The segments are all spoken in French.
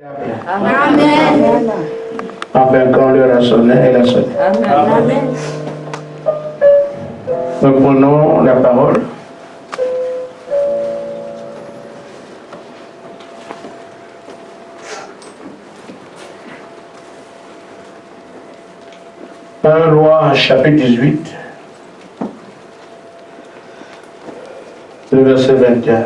Amen. Enfin, quand l'heure a sonné, elle a sonné. Amen. Nous prenons la parole. Un Roi, chapitre 18, le verset 21.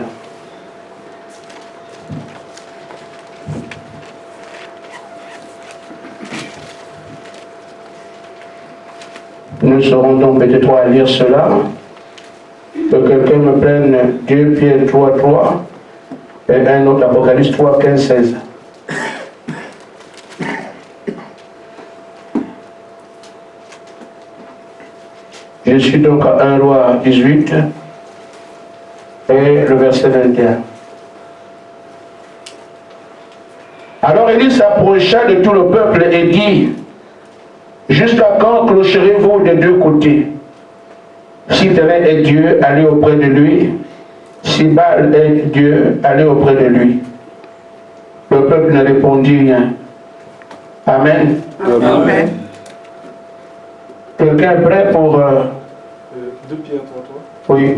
Nous serons donc peut-être à lire cela. Que quelqu'un me prenne 2 Pierre 3, 3 et un autre Apocalypse 3, 15, 16. Je suis donc à 1 Roi 18 et le verset 21. Alors Élie s'approcha de tout le peuple et dit: jusqu'à quand clocherez-vous des deux côtés? Si Ténèbres est Dieu, allez auprès de lui. Si Baal est Dieu, allez auprès de lui. Le peuple ne répondit rien. Amen. Amen. Quelqu'un est prêt pour... 2 Pierre 3, 3. Oui.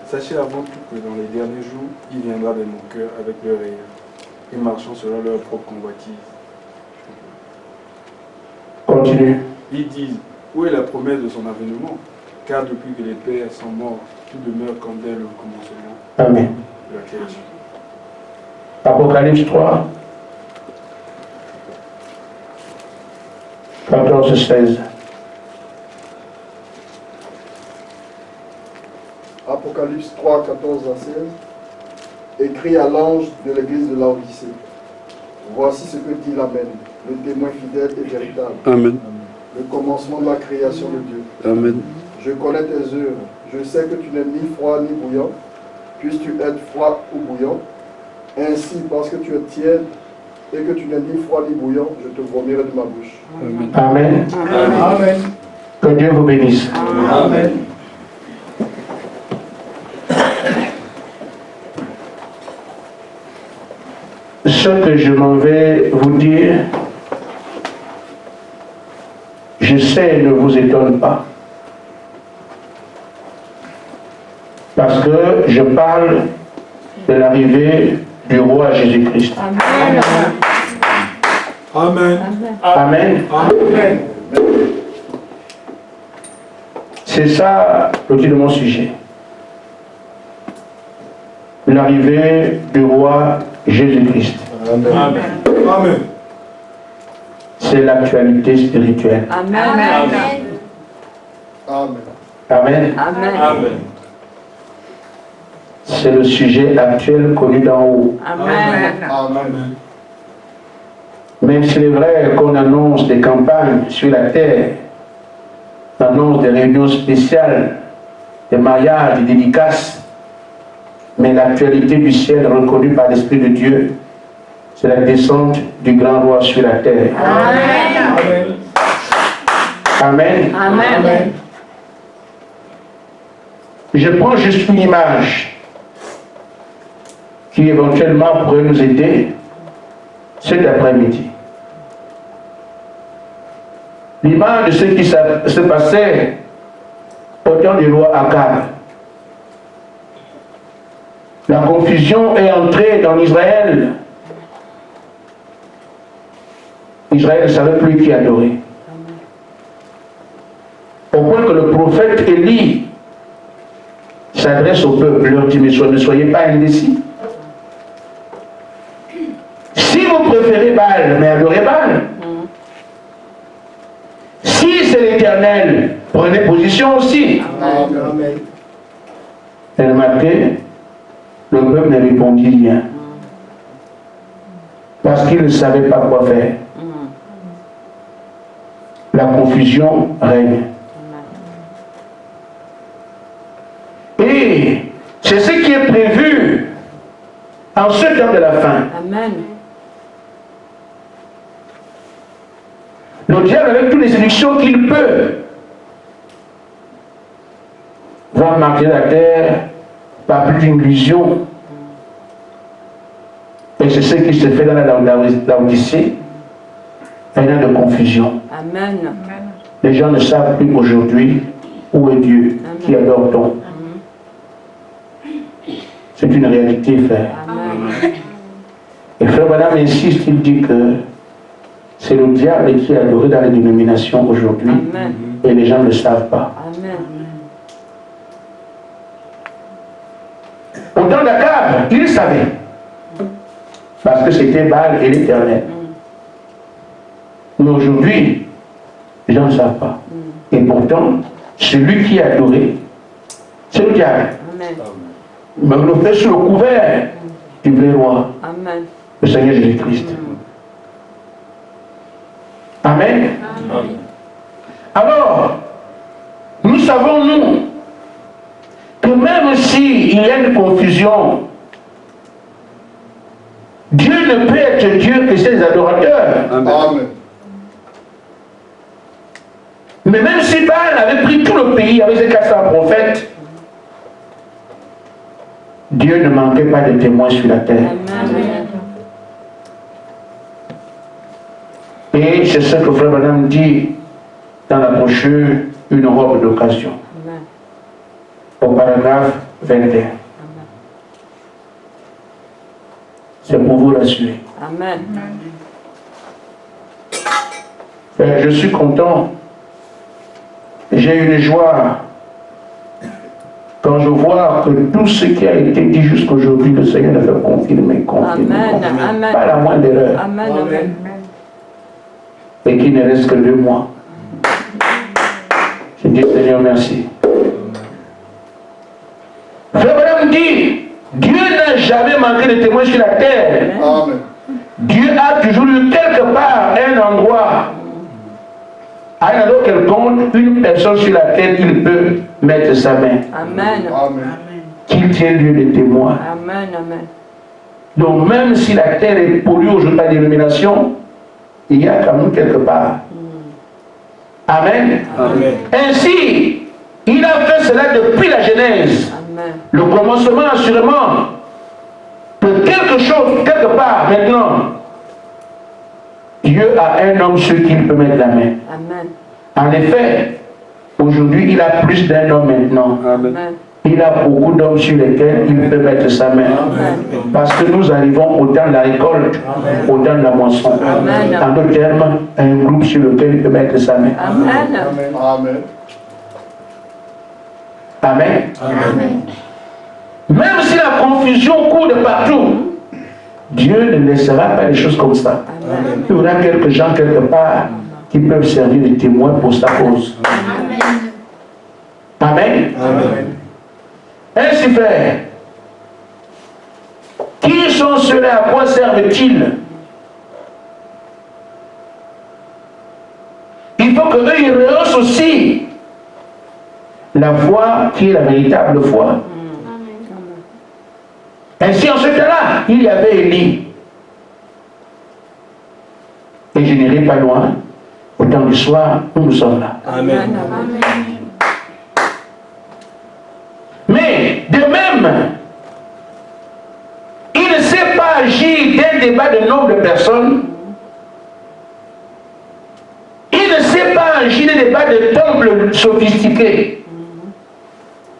Sachez avant tout que dans les derniers jours, il viendra des moqueurs avec leurs rayons et marchant selon leur propre convoitise. Continue. Ils disent: où est la promesse de son avènement? Car depuis que les pères sont morts, tout demeure comme dès le commencement Amen. de la création. Apocalypse 3, 14, 16. Apocalypse 3, 14 à 16. Écrit à l'ange de l'église de Laodicée. Voici ce que dit l'Amen, le témoin fidèle et véritable. Amen. Le commencement de la création de Dieu. Amen. Je connais tes œuvres. Je sais que tu n'es ni froid ni bouillant. Puisses-tu être froid ou bouillant. Ainsi, parce que tu es tiède et que tu n'es ni froid ni bouillant, je te vomirai de ma bouche. Amen. Amen. Amen. Que Dieu vous bénisse. Amen. Ce que je m'en vais vous dire, je sais, ne vous étonne pas. Parce que je parle de l'arrivée du roi Jésus-Christ. Amen. Amen. Amen. Amen. C'est ça le titre de mon sujet. L'arrivée du roi Jésus-Christ. Amen. Amen. C'est l'actualité spirituelle. Amen. Amen. Amen. Amen. C'est le sujet actuel connu d'en haut. Amen. Amen. Même s'il est vrai qu'on annonce des campagnes sur la terre, on annonce des réunions spéciales, des mariages, des dédicaces, mais l'actualité du ciel reconnue par l'Esprit de Dieu, c'est la descente du grand roi sur la terre. Amen. Amen. Amen. Je prends juste une image qui éventuellement pourrait nous aider cet après-midi. L'image de ce qui se passait au temps du roi Akab. La confusion est entrée dans Israël. Israël ne savait plus qui adorer. Au point que le prophète Élie s'adresse au peuple, leur dit: mais ne soyez pas indécis. Si vous préférez Baal, mais adorez Baal. Si c'est l'Éternel, prenez position aussi. Amen. Et le matin, le peuple ne répondit rien. Parce qu'il ne savait pas quoi faire. La confusion règne. Et c'est ce qui est prévu en ce temps de la fin. Amen. Le diable, avec toutes les séductions qu'il peut, va marquer la terre par plus d'une illusion. Et c'est ce qui se fait dans la Laodicée. Il y a de confusion. Amen. Les gens ne savent plus aujourd'hui où est Dieu qui adore donc. C'est une réalité, frère. Amen. Et frère Madame insiste, il dit que c'est le diable qui est adoré dans les dénominations aujourd'hui. Amen. Et les gens ne le savent pas. Amen. Au temps d'Akab, il savait. Parce que c'était Baal et l'Éternel. Mais aujourd'hui, les gens ne savent pas. Et pourtant, celui qui est adoré, c'est le diable. Amen. Mais on le fait sous le couvert du vrai roi, Amen. le Seigneur Jésus-Christ. Amen. Alors, nous savons, nous, que même s'il y a une confusion, Dieu ne peut être Dieu que ses adorateurs. Amen. Mais même si Baal avait pris tout le pays avec ses 400 prophètes, Dieu ne manquait pas de témoins sur la terre. Amen. Et c'est ce que Frère Madame dit dans la brochure Une robe d'occasion, Amen. au paragraphe 21. C'est pour vous rassurer. Amen. Je suis content. J'ai une joie quand je vois que tout ce qui a été dit jusqu'aujourd'hui, le Seigneur le fait confirmer. Amen. Amen. Pas la moindre erreur. Amen. Amen. Et qu'il ne reste que 2 mois. Je dis Seigneur merci. Frère Madame dit, Dieu n'a jamais manqué de témoins sur la terre. Amen. Dieu a toujours eu quelque part un endroit, à un endroit quelconque, une personne sur laquelle il peut mettre sa main. Amen. Amen. Qu'il tienne lieu de témoin. Amen. Amen. Donc même si la terre est polluée aujourd'hui par l'illumination, il y a quand même quelque part. Amen. Amen. Ainsi, il a fait cela depuis la Genèse. Amen. Le commencement, assurément, que quelque chose, quelque part, maintenant, Dieu a un homme sur qui il peut mettre la main. Amen. En effet, aujourd'hui, il a plus d'un homme maintenant. Amen. Amen. Il a beaucoup d'hommes sur lesquels il peut mettre sa main. Parce que nous arrivons au temps de la récolte, au temps de la moisson. Amen. En d'autres termes, un groupe sur lequel il peut mettre sa main. Amen. Amen. Amen. Amen. Même si la confusion court de partout, Dieu ne laissera pas les choses comme ça. Amen. Il y aura quelques gens quelque part qui peuvent servir de témoins pour sa cause. Amen. Amen. Ainsi, frère, qui sont ceux-là? À quoi servent-ils? Il faut que eux ils rehaussent aussi la foi qui est la véritable foi. Ainsi, en ce temps-là, il y avait Élie. Et je n'irai pas loin. Au temps du soir, nous sommes là. Amen. Mais, de même, il ne sait pas agir d'un débat de nombre de personnes. Il ne sait pas agir d'un débat de temples sophistiqués.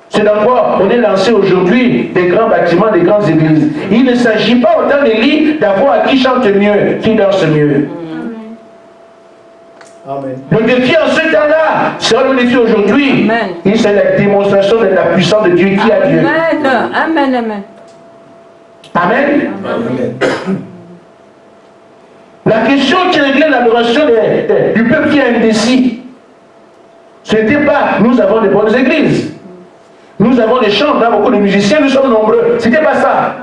C'est dans quoi on est lancé aujourd'hui des grands bâtiments, des grandes églises. Il ne s'agit pas autant d'Élie d'avoir qui chante mieux, qui danse mieux. Amen. Le défi en ce temps-là, c'est le défi aujourd'hui. Amen. C'est la démonstration de la puissance de Dieu qui a Dieu. Amen. Amen. Amen. Amen. Amen. La question qui réglait l'adoration du peuple qui est indécis, ce n'était pas nous avons des bonnes églises. Nous avons des chants, là, beaucoup de musiciens, nous sommes nombreux. Ce n'était pas ça.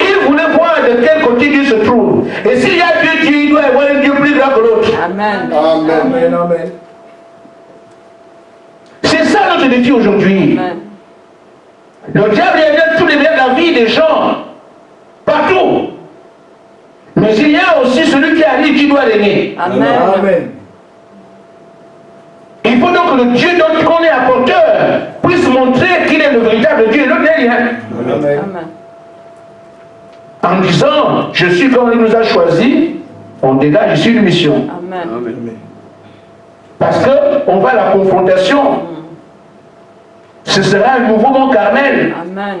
Il voulait voir de quel côté Dieu se trouve. Et s'il y a Dieu, il doit y avoir un Dieu plus grand que l'autre. Amen. Amen. Amen. C'est ça notre défi aujourd'hui. Amen. Le diable est tous les biens de la vie des gens, partout. Mais il y a aussi celui qui arrive qui doit régner. Amen. Amen. Il faut donc que le Dieu dont on est apporteur puisse montrer qu'il est le véritable Dieu. L'autre n'est rien. Amen. Amen. En disant, je suis comme il nous a choisi, on dégage ici une mission. Amen. Amen. Parce qu'on va à la confrontation. Ce sera un nouveau monde carnel. Amen.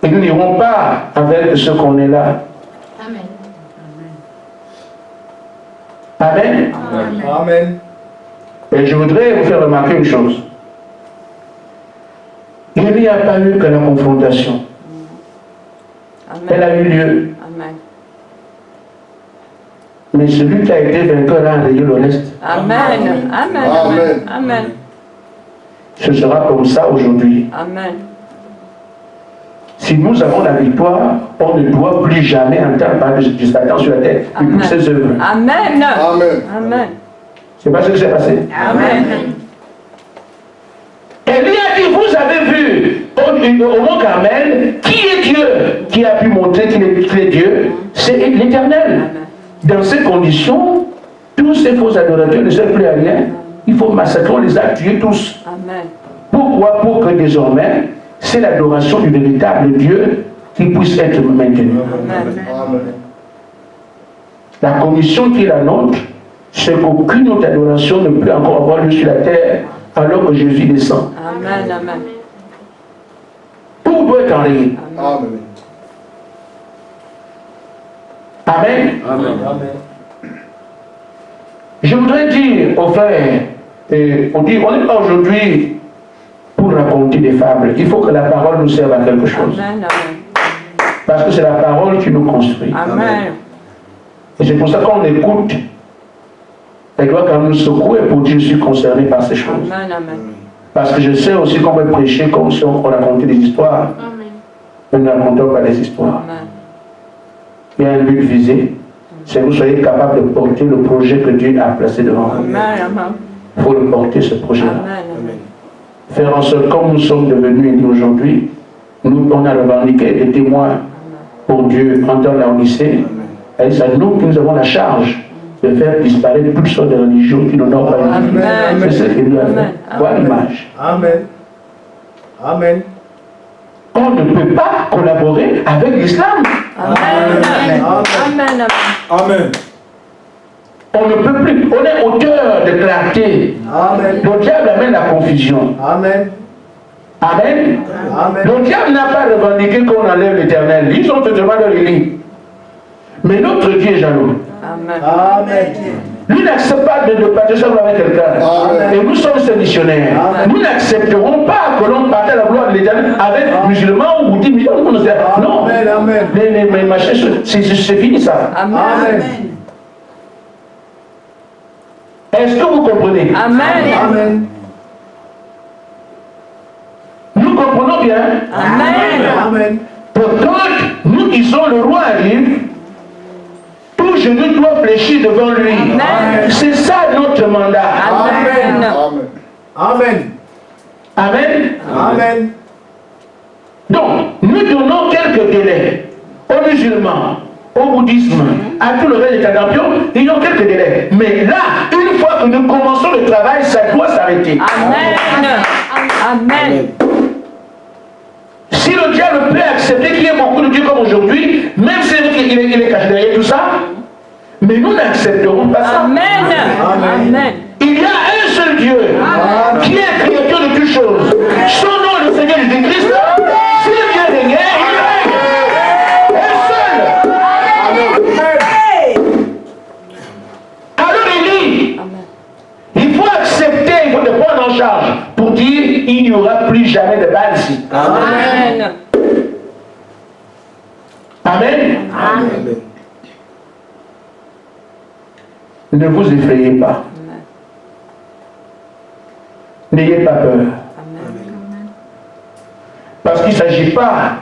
Et nous n'irons pas avec ceux qu'on est là. Amen. Amen. Amen. Et je voudrais vous faire remarquer une chose. Il n'y a pas eu que la confrontation. Elle Amen. a eu lieu. Amen. Mais celui qui a été vainqueur a enrayé le reste. Amen. Amen. Amen. Amen. Ce sera comme ça aujourd'hui. Amen. Si nous avons la victoire, on ne doit plus jamais entendre parler de Satan sur la terre et toutes ses œuvres. Amen. Amen. Amen. C'est pas ce qui s'est passé. Amen. Élie a dit, vous avez vu au mont Carmel, qui est Dieu? Qui a pu montrer qu'il est Dieu? C'est l'Éternel. Dans ces conditions, tous ces faux adorateurs ne servent plus à rien. Il faut massacrer, on les a tués tous. Amen. Pourquoi? Pour que désormais, c'est l'adoration du véritable Dieu qui puisse être maintenue. Amen. La commission qui est la nôtre, c'est qu'aucune autre adoration ne peut encore avoir lieu sur la terre alors que Jésus descend. Amen. Amen. Tout doit être enrayé. Amen. Amen. Amen. Je voudrais dire aux frères, on n'est pas aujourd'hui pour raconter des fables. Il faut que la parole nous serve à quelque chose. Amen. Amen. Parce que c'est la parole qui nous construit. Amen. Et c'est pour ça qu'on écoute. Elle doit quand même nous secouer pour dire je suis concerné par ces choses. Amen. Amen. Parce que je sais aussi qu'on peut prêcher comme si on racontait des histoires. Amen. Nous ne racontons pas des histoires. Amen. Il y a un but visé. C'est que vous soyez capable de porter le projet que Dieu a placé devant vous. Amen. Amen. Il faut le porter, ce projet-là. Amen. Faire en sorte, comme nous sommes devenus élus aujourd'hui, nous, on a revendiqué des témoins pour Dieu en temps l'Odyssée. Et c'est nous qui nous avons la charge de faire disparaître toutes sortes de religions qui n'ont pas Amen. C'est ce qu'il doit faire. Amen. Voilà l'image. Amen. Amen. On ne peut pas collaborer avec l'islam. Amen. Amen. Amen. On ne peut plus. On est auteur de clarté. Amen. Le diable amène la confusion. Amen. Amen. Amen. Le diable n'a pas revendiqué qu'on enlève l'Éternel. Ils ont totalement leur élit. Mais notre Dieu est jaloux. Amen. Amen. Lui n'accepte pas de partager avec quelqu'un. Amen. Et nous sommes ses missionnaires. Amen. Nous n'accepterons pas que l'on partage la gloire de l'Éternel avec musulmans ou 10 millions. Non. Amen. Amen. Les machins, c'est fini ça. Amen. Amen. Est-ce que vous comprenez? Amen. Amen. Nous comprenons bien. Amen. Amen. Pour quand nous disons le roi arrive, tout genou doit fléchir devant lui. Amen. C'est ça notre mandat. Amen. Amen. Amen. Amen. Amen. Donc, nous donnons quelques délais aux musulmans, au bouddhisme, à tout le reste des champions, ils ont quelques délais. Mais là, une fois que nous commençons le travail, ça doit s'arrêter. Amen. Amen. Si le diable peut accepter qu'il y ait beaucoup de Dieu comme aujourd'hui, même si il est caché derrière tout ça, mais nous n'accepterons pas ça. Amen. Amen. Il y a un seul Dieu qui est créateur de toutes choses. Son nom est le Seigneur Jésus-Christ. S'il vient régner, il règne. Un seul. Alors Élie, il faut accepter, il faut te prendre en charge pour dire il n'y aura plus jamais de Baal ici. Amen. Amen. Amen. Ne vous effrayez pas. N'ayez pas peur. Parce qu'il ne s'agit pas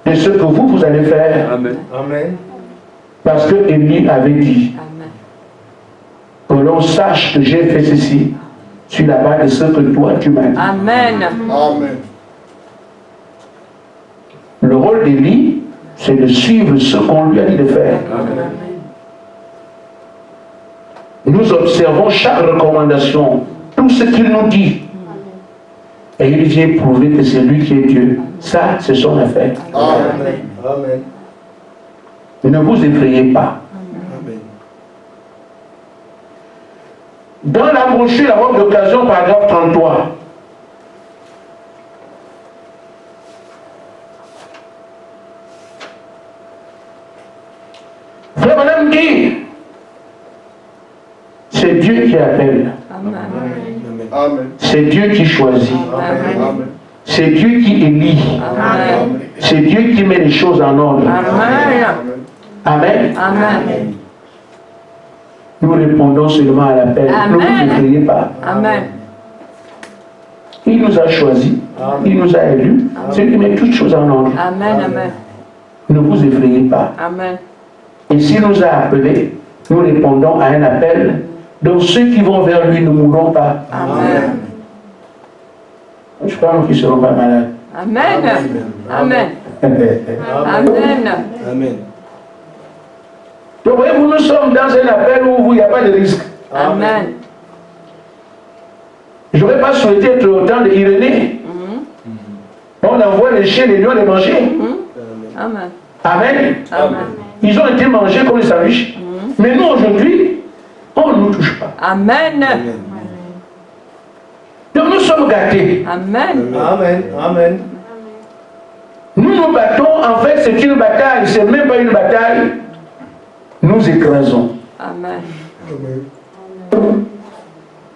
de ce que vous allez faire. Amen. Amen. Parce que Élie avait dit Amen. que l'on sache que j'ai fait ceci sur la base de ce que toi tu m'as dit. Amen. Amen. Le rôle d'Élie, c'est de suivre ce qu'on lui a dit de faire. Nous observons chaque recommandation, tout ce qu'il nous dit. Et il vient prouver que c'est lui qui est Dieu. Ça, c'est son affaire. Amen. Amen. Ne vous effrayez pas. Amen. Dans la brochure, la robe d'occasion, paragraphe 33. Frère Madame dit, c'est Dieu qui appelle. Amen. Amen. C'est Dieu qui choisit. Amen. C'est Dieu qui élit. Amen. C'est Dieu qui met les choses en ordre. Amen. Amen. Amen. Nous répondons seulement à l'appel. Ne vous Amen. effrayez pas. Amen. Il nous a choisis. Il nous a élus. C'est lui qui met toutes choses en ordre. Amen. Amen. Ne vous effrayez pas. Amen. Et s'il nous a appelés, nous répondons à un appel. Donc ceux qui vont vers lui ne mourront pas. Amen. Je crois qu'ils ne seront pas malades. Amen. Amen. Amen. Amen. Donc voyez-vous, nous sommes dans un appel où il n'y a pas de risque. Amen. Je n'aurais pas souhaité être autant d'Irénée. On envoie les chiens, les lions les manger. Amen. Amen. Amen. Ils ont été mangés comme des sandwichs. Mais nous aujourd'hui, on ne nous touche pas. Amen. Donc nous sommes gâtés. Amen. Amen. Amen. Nous nous battons, en fait c'est une bataille, c'est même pas une bataille. Nous écrasons. Amen.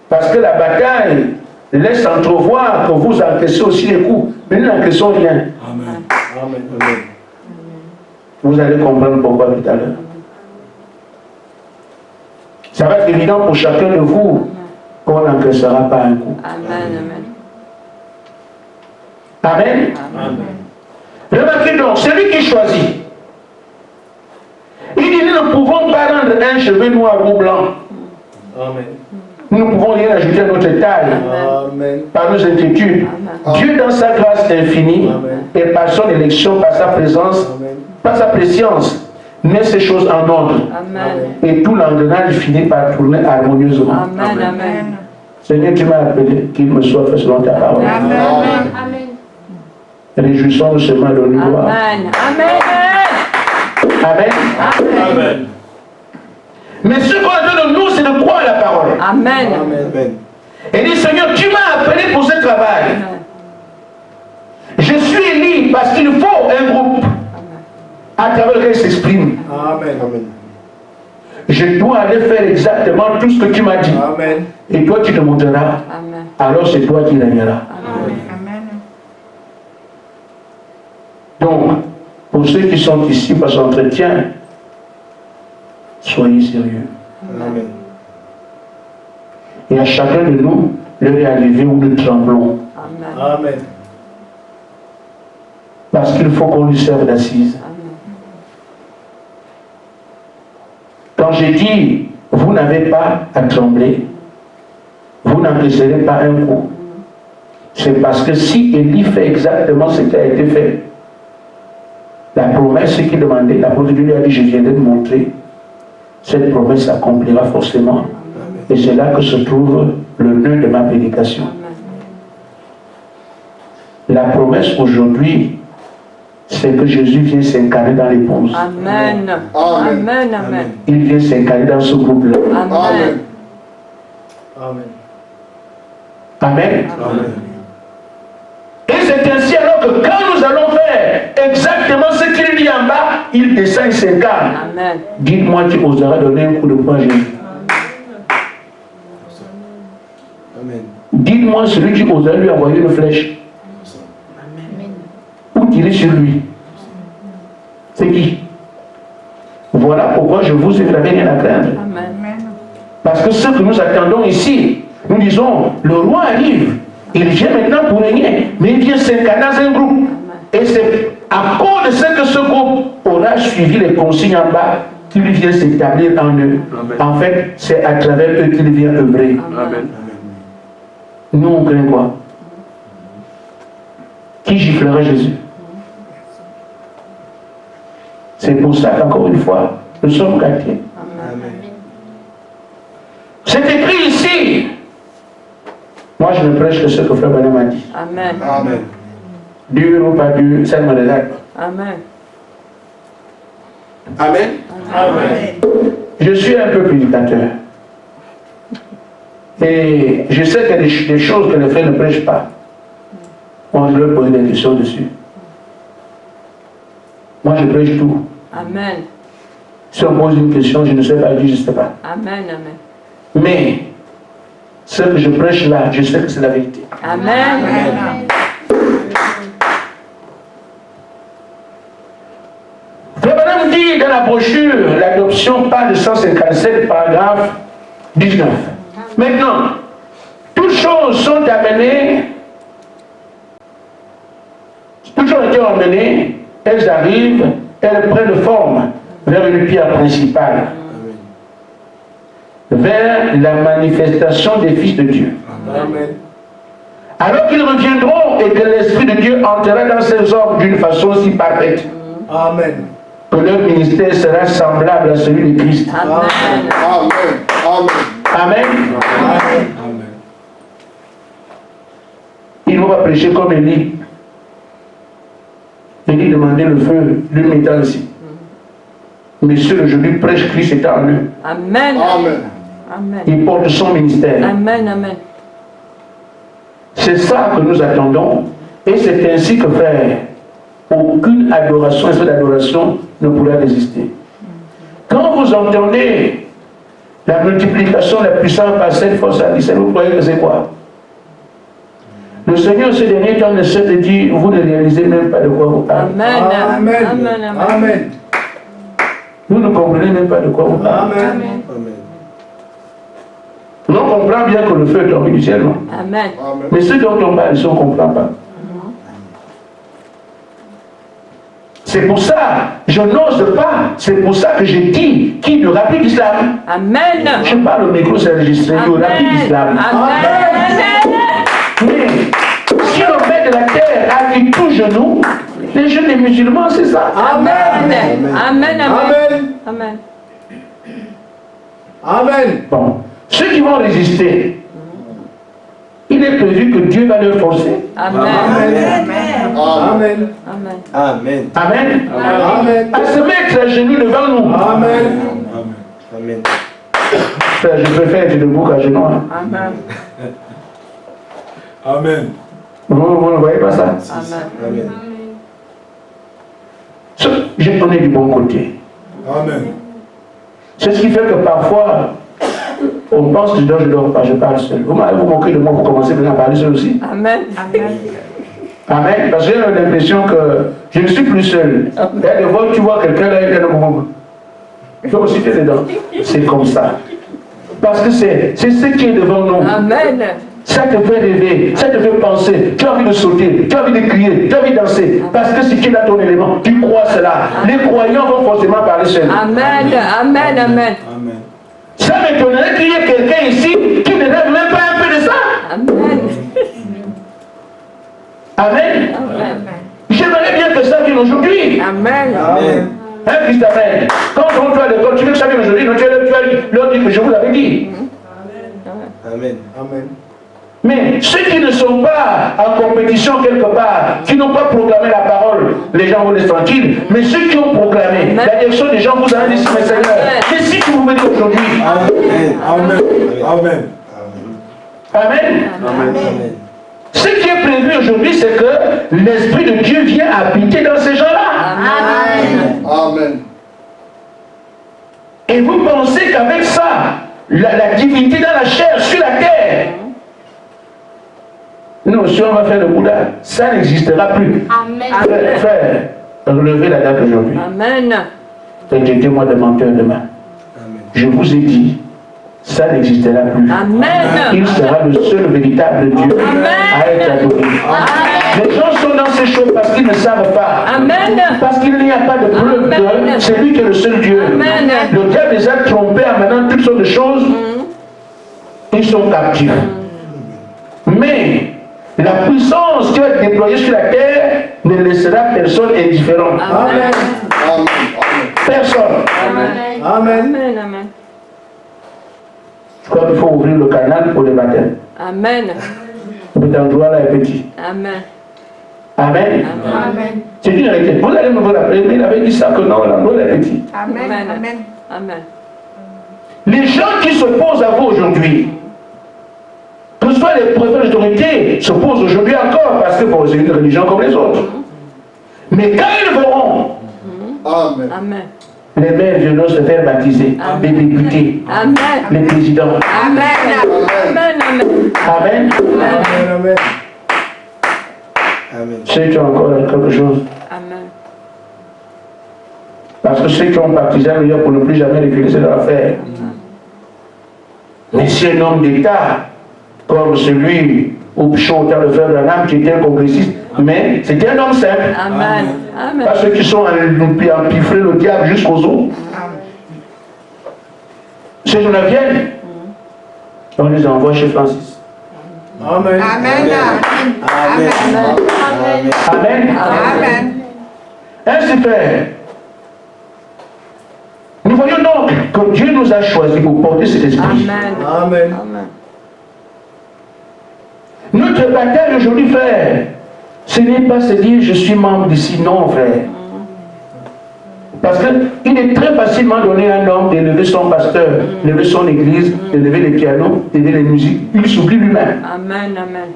Parce que la bataille laisse entrevoir que vous encaissez aussi les coups. Mais nous n'encaissons rien. Amen. Amen. Vous allez comprendre pourquoi tout à l'heure. Ça va être évident pour chacun de vous qu'on n'encaissera pas un coup. Amen. Amen. Amen. Remarquez donc, c'est lui qui choisit. Il dit, nous ne pouvons pas rendre un cheveu noir ou blanc. Amen. Nous ne pouvons rien ajouter à notre taille Amen. par nos inquiétudes. Dieu, dans sa grâce infinie et par son élection, par sa présence, par sa préscience, met ces choses en ordre. Amen. Et tout l'engrenage finit par tourner harmonieusement. Amen. Amen. Seigneur, tu m'as appelé, qu'il me soit fait selon ta parole. Amen. Réjouissons-nous seulement de nous gloire. Amen. Amen. Amen. Amen. Mais ce qu'on attend de nous, c'est de croire la parole. Amen. Amen. Et dit, Seigneur, tu m'as appelé pour ce travail. Je suis élu parce qu'il faut un groupe à travers lequel il s'exprime. Amen. Amen. Je dois aller faire exactement tout ce que tu m'as dit. Amen. Et toi, tu te montreras. Amen. Alors c'est toi qui régneras. Donc, pour ceux qui sont ici pour cet entretien, soyez sérieux. Amen. Et à chacun de nous, l'heure est arrivée où nous tremblons. Amen. Amen. Parce qu'il faut qu'on lui serve d'assise. Quand j'ai dit, vous n'avez pas à trembler, vous n'encaisserez pas un coup. C'est parce que si Élie fait exactement ce qui a été fait, la promesse qu'il demandait, la procédure lui a dit, je viendrai te montrer, cette promesse s'accomplira forcément. Et c'est là que se trouve le nœud de ma prédication. La promesse aujourd'hui, c'est que Jésus vient s'incarner dans l'épouse. Amen. Amen. Amen. Amen. Il vient s'incarner dans ce groupe-là. Amen. Amen. Amen. Amen. Et c'est ainsi alors que quand nous allons faire exactement ce qu'il dit en bas, il descend, il s'incarne. Amen. Dites-moi, tu oseras donner un coup de poing à Jésus. Amen. Dites-moi celui qui oserait lui envoyer une flèche. Ou tirer sur lui. C'est qui? Voilà pourquoi je vous ai fait rien à craindre. Amen. Parce que ce que nous attendons ici, nous disons, le roi arrive, il vient maintenant pour régner, mais il vient s'incarner dans un groupe. Et c'est à cause de ce que ce groupe aura suivi les consignes en bas qu'il vient s'établir en eux. Amen. En fait, c'est à travers eux qu'il vient œuvrer. Amen. Nous, on craint quoi? Qui giflera Jésus? C'est pour ça qu'encore une fois, nous sommes gâtés. Amen. C'est écrit ici. Moi, je ne prêche que ce que Frère Branham m'a dit. Amen. Amen. Dur ou pas dur, ça ne me regarde pas. Amen. Amen. Amen. Je suis un peu prédicateur. Et je sais qu'il y a des choses que les frères ne prêchent pas. Moi, je leur pose des questions dessus. Moi, je prêche tout. Amen. Si on pose une question, je ne sais pas, je ne sais pas. Amen. Amen. Mais, ce que je prêche là, je sais que c'est la vérité. Amen. Frère Branham dit dans la brochure, l'adoption, page 157, paragraphe 19. Maintenant, toutes choses sont amenées, toutes choses ont été emmenées, elles arrivent, elles prennent forme vers une pierre principale, vers la manifestation des fils de Dieu. Amen. Alors qu'ils reviendront et que l'Esprit de Dieu entrera dans ces hommes d'une façon si parfaite Amen. que leur ministère sera semblable à celui de Christ. Amen. Amen. Amen. Amen. Amen. Il va prêcher comme Élie. Élie demandait le feu, lui mettant ici. Mais ceux aujourd'hui prêchent Christ étant en eux. Amen. Amen. Amen. Il porte son ministère. Amen. Amen. C'est ça que nous attendons. Et c'est ainsi que faire. Aucune adoration, espèce d'adoration ne pourra résister. Quand vous entendez la multiplication de la puissance par cette force à l'Israël, vous croyez que c'est quoi? Le Seigneur, ces derniers temps, ne cesse de dire, vous ne réalisez même pas de quoi vous parlez. Amen. Amen. Amen. Amen. Vous ne comprenez même pas de quoi vous parlez. Amen. On comprend bien que le feu est tombé du ciel, non? Amen. Amen. Mais ceux dont on parle, ils ne comprennent pas. C'est pour ça, je n'ose pas. C'est pour ça que je dis qu'il n'y aura plus d'islam. Amen. Je parle au micro, c'est enregistré, il n'y aura plus d'islam. Amen. Mais si on met de la terre à qui tout genou, les jeunes des musulmans, c'est ça. Amen. Amen. Amen. Amen. Amen. Bon, ceux qui vont résister, il est prévu que Dieu va leur forcer. Amen. Amen. Amen. Amen. Amen. À se mettre à genoux devant nous. Amen. Amen. Frère, je préfère être debout qu'à genoux. Hein. Amen. Amen. Vous ne voyez pas ça? Amen. On est du bon côté. Amen. C'est ce qui fait que parfois, on pense que je dors pas, je parle seul. Vous m'avez moqué de moi, vous commencez maintenant à parler seul aussi. Amen. Amen. Parce que j'ai l'impression que je ne suis plus seul. Et des fois, tu vois quelqu'un là, il est dans le moment. Toi aussi, tu es dedans. C'est comme ça. Parce que c'est ce qui est devant nous. Amen. Ça te fait rêver, ça te fait penser. Tu as envie de sauter, tu as envie de crier, tu as envie de danser. Parce que si tu es dans ton élément, tu crois cela. Les croyants vont forcément parler seuls. Amen. Amen. Amen. Amen. Ça m'étonnerait qu'il y ait quelqu'un ici qui ne rêve même pas un peu de ça. Amen. Amen. Amen. J'aimerais bien que ça vienne aujourd'hui. Amen. Amen. Hein, Christ, amen. Quand on va à l'école, tu veux que ça vienne aujourd'hui, non, tu vas leur dire que je vous l'avais dit. Amen. Amen. Mais ceux qui ne sont pas en compétition quelque part, qui n'ont pas proclamé la parole, les gens vont être tranquilles. Mais ceux qui ont proclamé, la direction des gens vous a dit, mais Seigneur, mais si tu vous venez aujourd'hui. Amen. Amen. Amen. Amen. Amen. Ce qui est prévu aujourd'hui, c'est que l'Esprit de Dieu vient habiter dans ces gens-là. Amen. Amen. Et vous pensez qu'avec ça, la divinité dans la chair, sur la terre, non, si on va faire le Bouddha, ça n'existera plus. Amen. Frère, relevez la date aujourd'hui. Amen. Et jettez-moi des menteurs demain. Je vous ai dit, ça n'existera plus. Amen. Il sera le seul véritable Dieu à être adoré. Les gens sont dans ces choses parce qu'ils ne savent pas. Amen. Parce qu'il n'y a pas de preuve que c'est lui qui est le seul Dieu. Amen. Le diable les a trompés en menant toutes sortes de choses. Ils sont captifs. Mais la puissance qui va être déployée sur la terre ne laissera personne indifférent. Amen. Amen. Personne. Amen. Amen. Amen. Amen. Je crois qu'il faut ouvrir le canal pour les baptêmes. Amen. Cet endroit-là est petit. Amen. Amen. Amen. C'est une réalité. Vous allez me vous rappeler, mais il avait dit ça que non, l'endroit est petit. Amen. Amen. Amen. Les gens qui s'opposent à vous aujourd'hui, que ce soit les préfets d'autorité, s'opposent aujourd'hui encore parce que bon, c'est une religion comme les autres. Mais quand ils verront Amen. Amen. les maires violents se faire baptiser, les députés, Amen. les présidents. Amen. Amen. Amen. Amen. Amen. Amen. Amen. Ceux qui ont encore quelque chose. Amen. Parce que ceux qui ont baptisé un meilleur pour ne plus jamais réaliser leur affaire. Mais si un homme d'État, comme celui où Chautin le frère Branham, qui était un congressiste, mais c'était un homme simple. Amen. Amen. Pas ceux qui sont empiffrés le diable jusqu'aux os. Ces gens-là viennent. On les envoie chez Francis. Amen. Amen. Amen. Amen. Amen. Amen. Ainsi fait. Nous voyons donc que Dieu nous a choisis pour porter cet esprit. Amen. Amen. Amen. Notre bataille aujourd'hui, frère, ce n'est pas se dire je suis membre d'ici, non, frère. Parce qu'il est très facilement donné à un homme d'élever son pasteur, d'élever son église, d'élever les pianos, d'élever les musiques. Il s'oublie lui-même. Amen. Amen.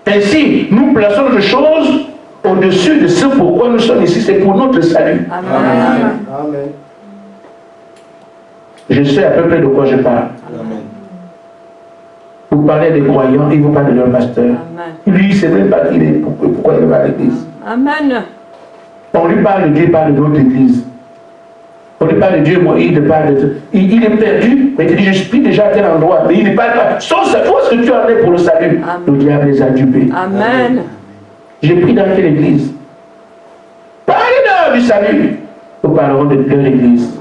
Ainsi, nous plaçons notre chose au-dessus de ce pourquoi nous sommes ici. C'est pour notre salut. Amen. Amen. Je sais à peu près de quoi je parle. Amen. Vous parlez des croyants, il vous parle de leur pasteur. Amen. Lui, il ne sait même pas pourquoi il va à l'église. Amen. On lui parle de Dieu, il parle de notre église. On lui parle de Dieu, moi, il parle de... Il est perdu, mais il dit, je suis déjà à tel endroit. Mais il ne parle pas. Sauf cette fois ce que tu en es pour le salut. Amen. Le diable les a dupés. Amen. J'ai pris dans quelle église? Parlez-leur du salut. Nous parlerons de leur église.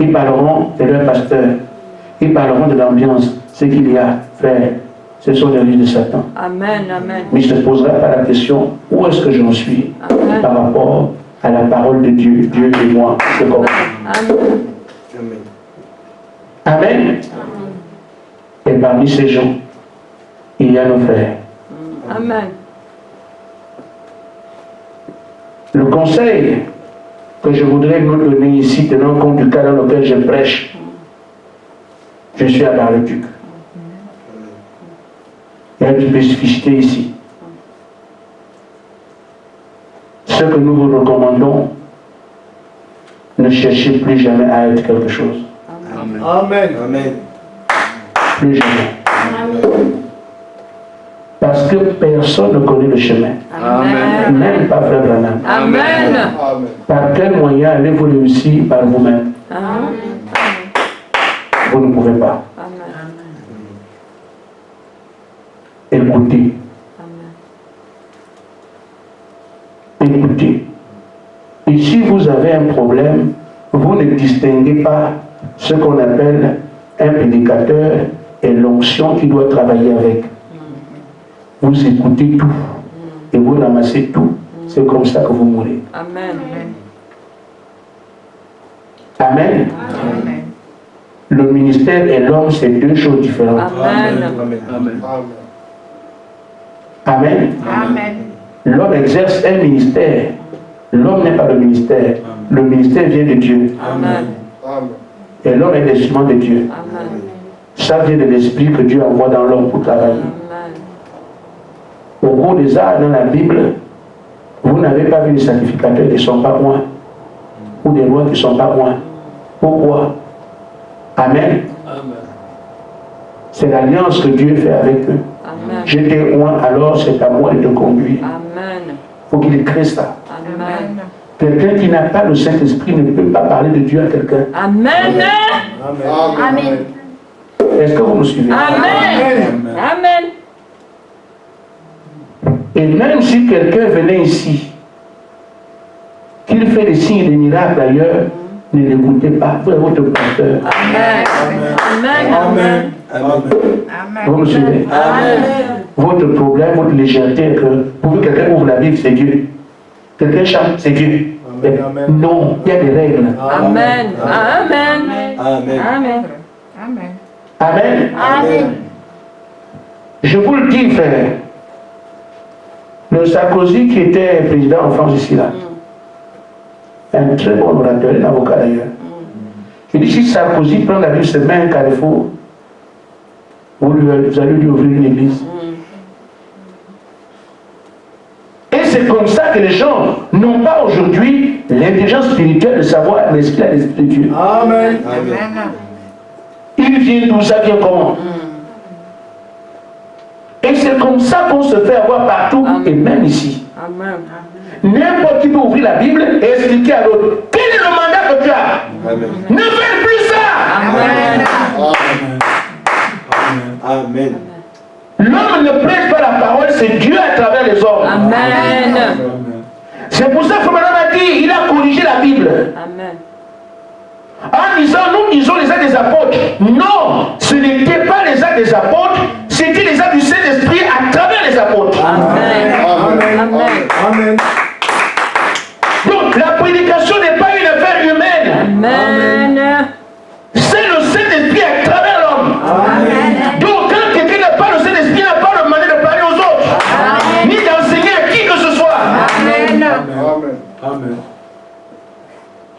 Ils parleront de leur pasteur. Ils parleront de l'ambiance. Ce qu'il y a, frère, ce sont les livres de Satan. Amen. Amen. Mais il ne se posera pas la question, où est-ce que j'en suis Amen. par rapport à la parole de Dieu, Dieu et moi. C'est comme Amen. Amen. Et parmi ces gens, il y a nos frères. Amen. Le conseil que je voudrais nous donner ici, tenant compte du cas dans lequel je prêche, je suis à Bar-le-Duc. Il y a une spécificité ici. Ce que nous vous recommandons, ne cherchez plus jamais à être quelque chose. Amen. Amen. Plus jamais. Parce que personne ne connaît le chemin. Amen. Même pas Frère Branham. Amen. Amen. Par quel moyen allez-vous réussir par vous-même? Amen. Vous ne pouvez pas. Amen. Écoutez. Amen. Écoutez. Et si vous avez un problème, vous ne distinguez pas ce qu'on appelle un prédicateur et l'onction qui doit travailler avec. Vous écoutez tout et vous ramassez tout. C'est comme ça que vous mourrez. Amen. Amen. Le ministère et l'homme, c'est deux choses différentes. Amen. Amen. Amen. Amen. Amen. L'homme exerce un ministère. L'homme n'est pas le ministère. Le ministère vient de Dieu. Amen. Amen. Et l'homme est l'instrument de Dieu. Amen. Ça vient de l'esprit que Dieu envoie dans l'homme pour travailler. Amen. Au cours des arts dans la Bible, vous n'avez pas vu des sacrificateurs qui ne sont pas loin. Ou des rois qui ne sont pas loin. Pourquoi? Amen. C'est l'alliance que Dieu fait avec eux. Amen. Je t'ai loin, alors c'est à moi de te conduire. Amen. Il faut qu'il crée ça. Amen. Quelqu'un qui n'a pas le Saint-Esprit ne peut pas parler de Dieu à quelqu'un. Amen. Amen. Est-ce que vous me suivez? Amen. Amen. Et même si quelqu'un venait ici, qu'il fait des signes et des miracles d'ailleurs, ne l'écoutez pas. Vous êtes votre pasteur. Amen. Amen. Amen. Vous me suivez? Amen. Votre problème, votre légèreté, que pour que quelqu'un ouvre la Bible, c'est Dieu. Quelqu'un chante, c'est Dieu. Amen, amen. Non, il y a des règles. Amen. Amen. Amen. Amen. Amen. Amen. Je vous le dis, frère. Le Sarkozy qui était président en France ici, là, un très bon orateur, un avocat d'ailleurs. Il dit, si Sarkozy prend la vie, se met un carrefour, vous allez lui ouvrir une église. Et c'est comme ça que les gens n'ont pas aujourd'hui l'intelligence spirituelle de savoir l'esprit à l'esprit de Dieu. Amen. Il vient d'où, ça vient comment? Et c'est comme ça qu'on se fait avoir partout, et même ici. N'importe qui peut ouvrir la Bible et expliquer à l'autre quel est le mandat que tu as. Amen. Ne faites plus ça. Amen. Amen. L'homme ne prêche pas la parole, c'est Dieu à travers les hommes. Amen. C'est pour ça que Madame a dit, il a corrigé la Bible. Amen. En disant, nous disons les actes des apôtres. Non, ce n'était pas les actes des apôtres, c'était les actes du Saint-Esprit à travers les apôtres. Amen. Amen. Amen. Donc la prédication n'est pas une affaire humaine. Amen. C'est le Saint-Esprit à travers l'homme. Donc quand quelqu'un n'a pas le Saint-Esprit, n'a pas le mandat de parler aux autres, ni d'enseigner à qui que ce soit. Amen. Amen. Amen.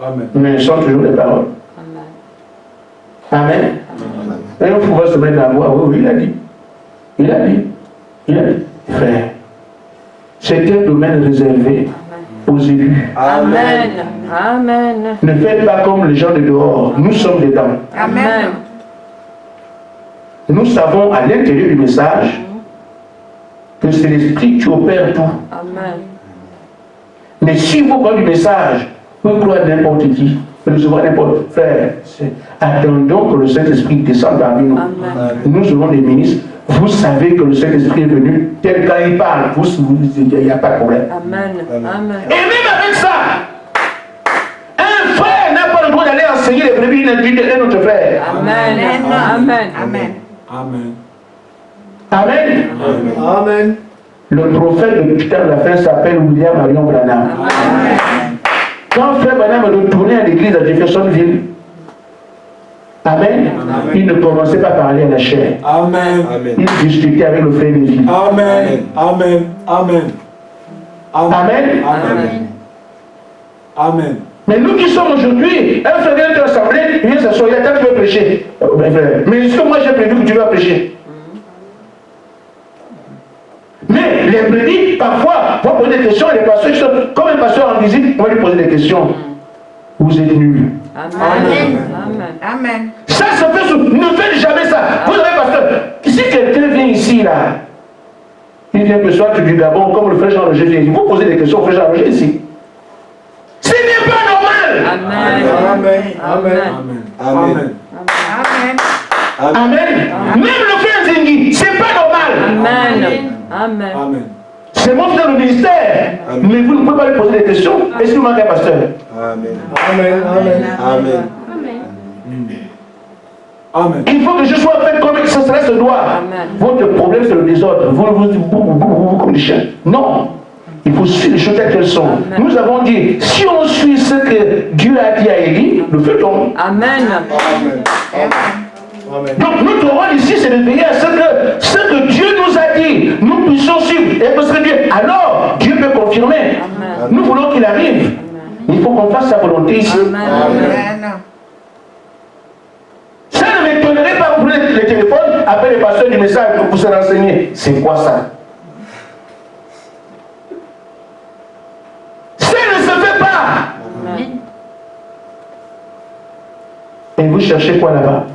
Amen. Mais ce sont toujours des paroles. Amen. Et on pouvait se mettre à voir. Oui, il a dit. Il a dit. Il a dit. Frère, c'est un domaine réservé aux élus. Amen. Amen. Ne faites pas comme les gens de dehors. Nous sommes dedans. Amen. Nous savons à l'intérieur du message que c'est l'esprit qui opère tout. Amen. Mais si vous croyez du message, vous pouvez croire n'importe qui, recevoir n'importe frère. Attendons que le Saint-Esprit descende parmi nous. Amen. Nous serons des ministres. Vous savez que le Saint-Esprit est venu tel quand il parle. Il n'y a pas de problème. Amen. Amen. Et même avec ça, un frère n'a pas le droit d'aller enseigner les brebis d'un autre frère. Amen. Amen. Amen. Amen. Amen. Le prophète de Putain de la fin s'appelle William Marion Branham. Quand frère Branham retournait à l'église à Jeffersonville, Amen, il ne commençait pas à parler à la chair. Amen. Il discutait avec le frère Neville. Amen. Amen. Amen. Amen. Amen. Amen. Mais nous qui sommes aujourd'hui, un frère vient de l'assemblée, il vient s'asseoir, il attend que tu veux prêcher. Mais est-ce que moi j'ai prévu que tu vas prêcher? Mais les prédits, parfois, vont poser des questions et les pasteurs, comme un pasteur en visite, on va lui poser des questions. Vous êtes nuls. Amen. Amen. Ça se fait sous. Ne faites jamais ça. Vous avez pasteur. Si quelqu'un vient ici, là, il vient peut-être du Gabon, comme le frère Jean-Roger vient ici. Vous posez des questions au frère Jean-Roger ici. Ce n'est pas normal. Amen. Amen. Amen. Amen. Amen. Amen. Même le frère Zingi, c'est pas normal. Amen. Amen. Amen. C'est mon frère le ministère. Amen. Mais vous ne pouvez pas lui poser des questions. Est-ce que vous manquez un pasteur? Amen. Amen. Amen. Amen. Amen. Il faut que je sois fait comme ça se doit. Amen. Votre problème c'est le désordre. Vous comme des chiens. Non. Il faut suivre les choses telles qu'elles sont. Amen. Nous avons dit, si on suit ce que Dieu a dit à Élie, le feu tombe. Amen. Amen. Amen. Donc notre rôle ici, c'est de veiller à ce que Dieu nous a dit, nous puissions suivre. Et parce que Dieu, alors, Dieu peut confirmer. Amen. Nous voulons qu'il arrive. Il faut qu'on fasse sa volonté ici. Amen. Ça ne m'étonnerait pas que vous prenez le téléphone, appelez le pasteur du message pour se renseigner. C'est quoi ça? Ça ne se fait pas. Amen. Et vous cherchez quoi là-bas?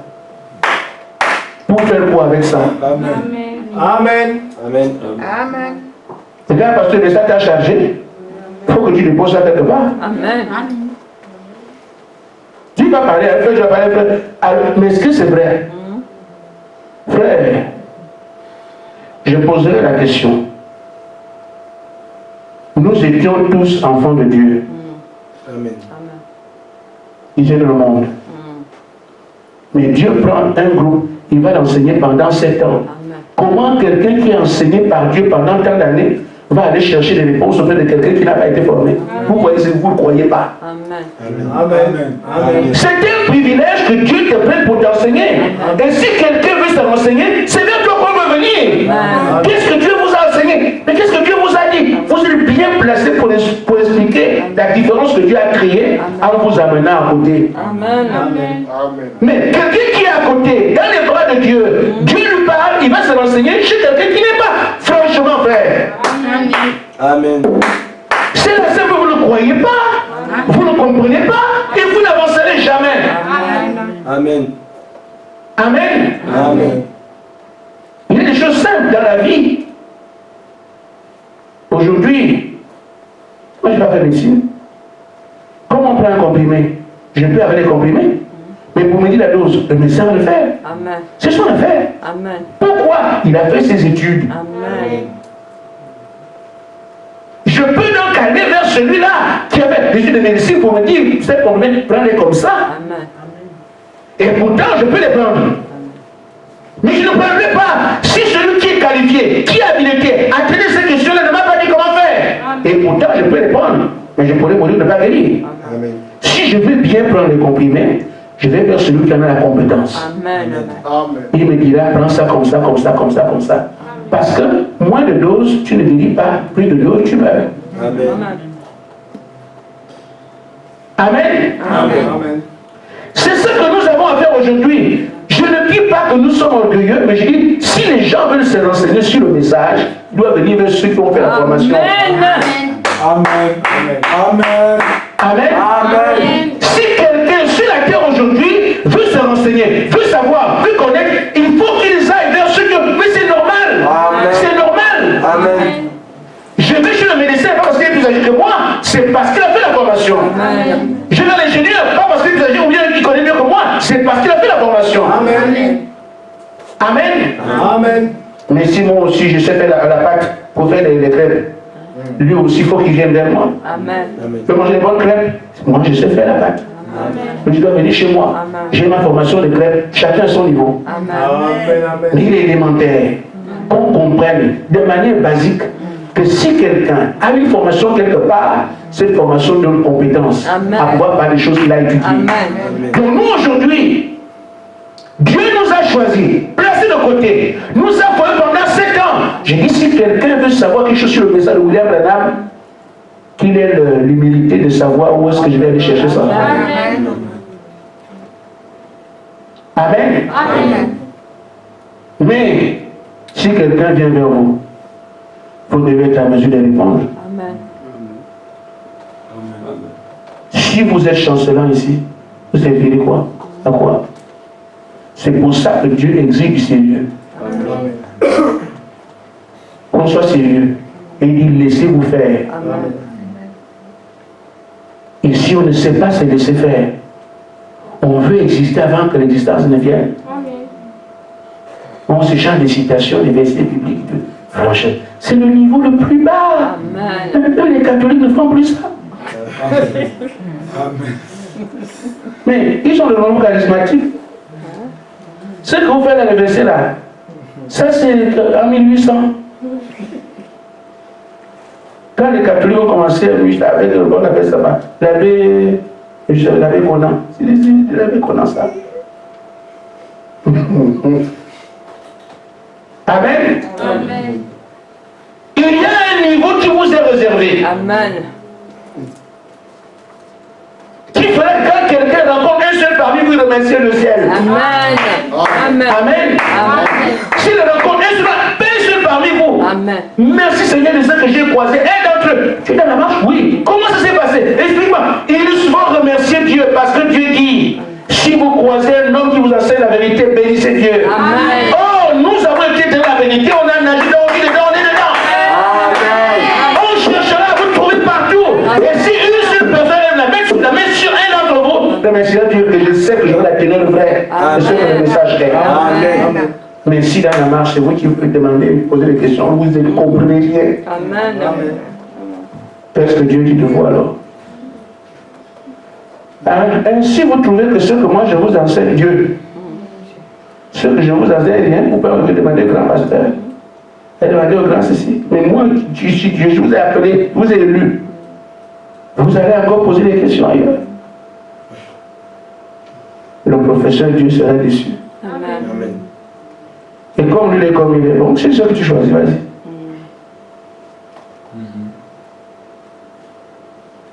Pour faire quoi avec ça? Amen. Amen. Amen. C'est bien parce que ça t'a chargé. Il faut que tu déposes ça quelque part. Amen. Tu vas parler à un frère, tu vas parler à un frère. Alors, mais est-ce que c'est vrai? Frère, je poserai la question. Nous étions tous enfants de Dieu. Amen. Ils viennent dans le monde. Mais Dieu prend un groupe, il va l'enseigner pendant 7 ans. Amen. Comment quelqu'un qui est enseigné par Dieu pendant tant d'années va aller chercher des réponses auprès de quelqu'un qui n'a pas été formé. Vous voyez, vous ne croyez pas. Amen. Amen. Amen. C'est un privilège que Dieu te prenne pour t'enseigner. Et si quelqu'un veut se renseigner, c'est vers toi qu'on veut venir. Qu'est-ce que Dieu vous a enseigné? Mais qu'est-ce que Dieu vous a dit? Vous êtes bien placé pour expliquer la différence que Dieu a créée en vous amenant à côté. Amen. Mais quelqu'un qui est à côté, dans les bras de Dieu, Dieu lui parle, il va se renseigner chez quelqu'un qui n'est pas franchement frère. Amen. C'est la simple, vous ne croyez pas, vous ne comprenez pas et vous n'avancerez jamais. Amen. Amen. Amen. Il y a des choses simples dans la vie. Aujourd'hui, moi je ne vais pas faire médecine. Comment on prend un comprimé? Je peux avoir des comprimés. Mais pour me dire la dose, le médecin va le faire. Amen. C'est son affaire. Amen. Pourquoi? Il a fait ses études. Amen. Je peux donc aller vers celui-là qui avait des études de médecine pour me dire, c'est qu'on peut prendre comme ça. Amen. Et pourtant, je peux les prendre. Mais je ne prendrai pas si celui qui est qualifié, qui est habilité, à traiter ces questions-là ne m'a pas dit comment faire. Et pourtant, je peux les prendre. Mais je pourrais mourir de ne pas venir. Amen. Si je veux bien prendre les comprimés, je vais vers celui qui en a la compétence. Amen. Amen. Il me dira, prends ça comme ça, comme ça, comme ça, comme ça. Parce que moins de doses, tu ne guéris pas. Plus de doses, tu meurs. Amen. Amen. Amen. C'est ce que nous avons à faire aujourd'hui. Je ne dis pas que nous sommes orgueilleux, mais je dis, si les gens veulent se renseigner sur le message, ils doivent venir vers ceux qui ont fait la formation. Amen. Amen. Amen. Amen. Si quelqu'un sur la terre aujourd'hui veut se renseigner, veut savoir, veut connaître, il faut qu'ils aillent vers ceux qui ont... Mais c'est normal. Amen. C'est normal. Amen. Je vais chez le médecin, pas parce qu'il est plus âgé que moi, c'est parce qu'il a fait la formation. Amen. Je vais à l'ingénieur, pas parce qu'il est plus âgé ou bien qu'il connaît mieux que moi, c'est parce qu'il a fait la formation. Amen. Amen. Amen. Mais si moi aussi je sais faire la pâte pour faire les crêpes, lui aussi il faut qu'il vienne vers moi. Amen. Amen. Je peux manger des bonnes crêpes, moi je sais faire la pâte. Mais tu dois venir chez moi. Amen. J'ai ma formation de crêpes, chacun à son niveau. Amen. Amen. Il est élémentaire. Qu'on comprenne de manière basique que si quelqu'un a une formation quelque part, cette formation donne compétence Amen. à pouvoir faire des choses qu'il a étudiées. Amen. Donc nous aujourd'hui, Dieu nous a choisis, placés de côté, nous a formés pendant 7 ans. J'ai dit, si quelqu'un veut savoir quelque chose sur le message de William Branham, qu'il ait l'humilité de savoir où est-ce que je vais aller chercher ça. Amen. Amen. Amen. Mais si quelqu'un vient vers vous, vous devez être à mesure de répondre. Amen. Si vous êtes chancelant ici, vous servirez quoi? À quoi? C'est pour ça que Dieu exige du sérieux. Qu'on soit sérieux. Et il dit, laissez-vous faire. Amen. Et si on ne sait pas se laisser faire, on veut exister avant que l'existence ne vienne. On s'échange des citations, des versets bibliques. Franchement, c'est le niveau le plus bas. Amen. Les catholiques ne font plus ça. Amen. Mais ils sont de nouveau charismatiques. Ce que vous faites dans le verset là, ça c'est en 1800. Quand les catholiques ont commencé avec, on appelle ça, l'abbé Conan. C'est l'abbé Conan ça. Amen. Amen. Il y a un niveau qui vous est réservé. Amen. Qui ferait que quand quelqu'un rencontre un seul parmi vous, il remercie le ciel. Amen. Amen. Amen. Amen. S'il rencontre un seul parmi vous, Amen. merci Seigneur de ceux que j'ai croisés. Un d'entre eux, tu es dans la marche? Oui. Comment ça s'est passé? Explique-moi. Ils vont remercier Dieu parce que Dieu dit, si vous croisez un homme qui vous enseigne la vérité, bénissez Dieu. Amen. Oh, nous avons été dans la vérité, on a nagé dans, on est dedans, on est dedans. On cherchera à vous trouver partout. Et si une seule personne lève la main sur un d'entre vous, remerciez Dieu que je sais que je vais la tenir vrai. Je sais que le message est. Amen. Mais si dans la marche, c'est vous qui pouvez demander, poser des questions, vous ne comprenez rien. Amen. Qu'est-ce que Dieu dit de vous alors? Si vous trouvez que ce que moi je vous enseigne, Dieu, ce que je vous enseigne, rien, vous pouvez me demander grand pasteur. Elle demandait au grand ceci. Mais moi, je vous ai appelé, vous ai élu. Vous allez encore poser des questions ailleurs. Le professeur Dieu sera déçu. Amen. Et comme lui, il est comme il est, donc c'est ce que tu choisis, vas-y.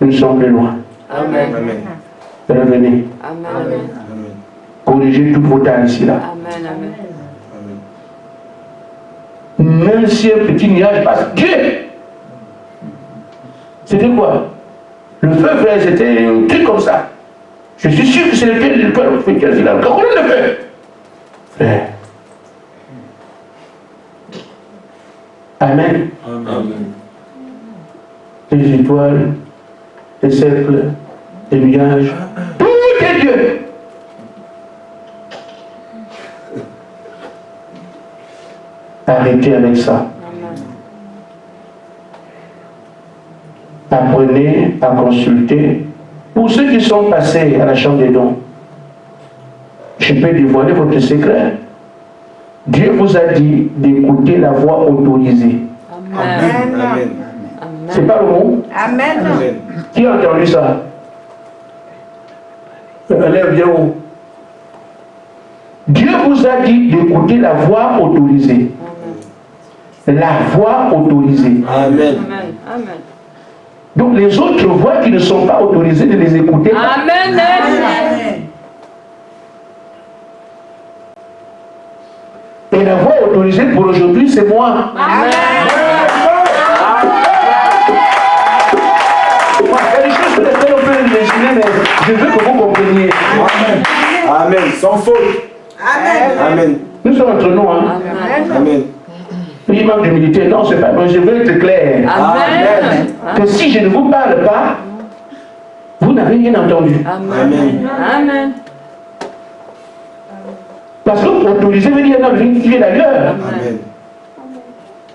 Nous sommes plus loin. Amen. Revenez. Amen. Corrigez toutes vos tailles ici, là. Amen. Même si un petit nuage passe, Dieu! C'était quoi? Le feu, frère, c'était un truc comme ça. Je suis sûr que c'est lequel il a encore le feu. Frère. Amen. Les étoiles, les cercles, les nuages, tout est Dieu. Arrêtez avec ça. Apprenez à consulter. Pour ceux qui sont passés à la chambre des dons, je peux dévoiler votre secret. Dieu vous a dit d'écouter la voix autorisée. Amen. C'est pas le mot? Amen. Qui a entendu ça? Lève bien haut. Dieu vous a dit d'écouter la voix autorisée. La voix autorisée. Amen. Donc les autres voix qui ne sont pas autorisées, de les écouter pas. Amen. Et la voix autorisée pour aujourd'hui, c'est moi. Amen. Il y a des choses sur lesquelles on peut imaginer, mais je veux que vous compreniez. Amen. Sans faute. Amen. Nous sommes entre nous, hein. Amen. Il manque d'humilité. Non, c'est pas moi, je veux être clair. Amen. Que si je ne vous parle pas, vous n'avez rien entendu. Amen. Parce que autoriser veut dire non, qui vient d'ailleurs.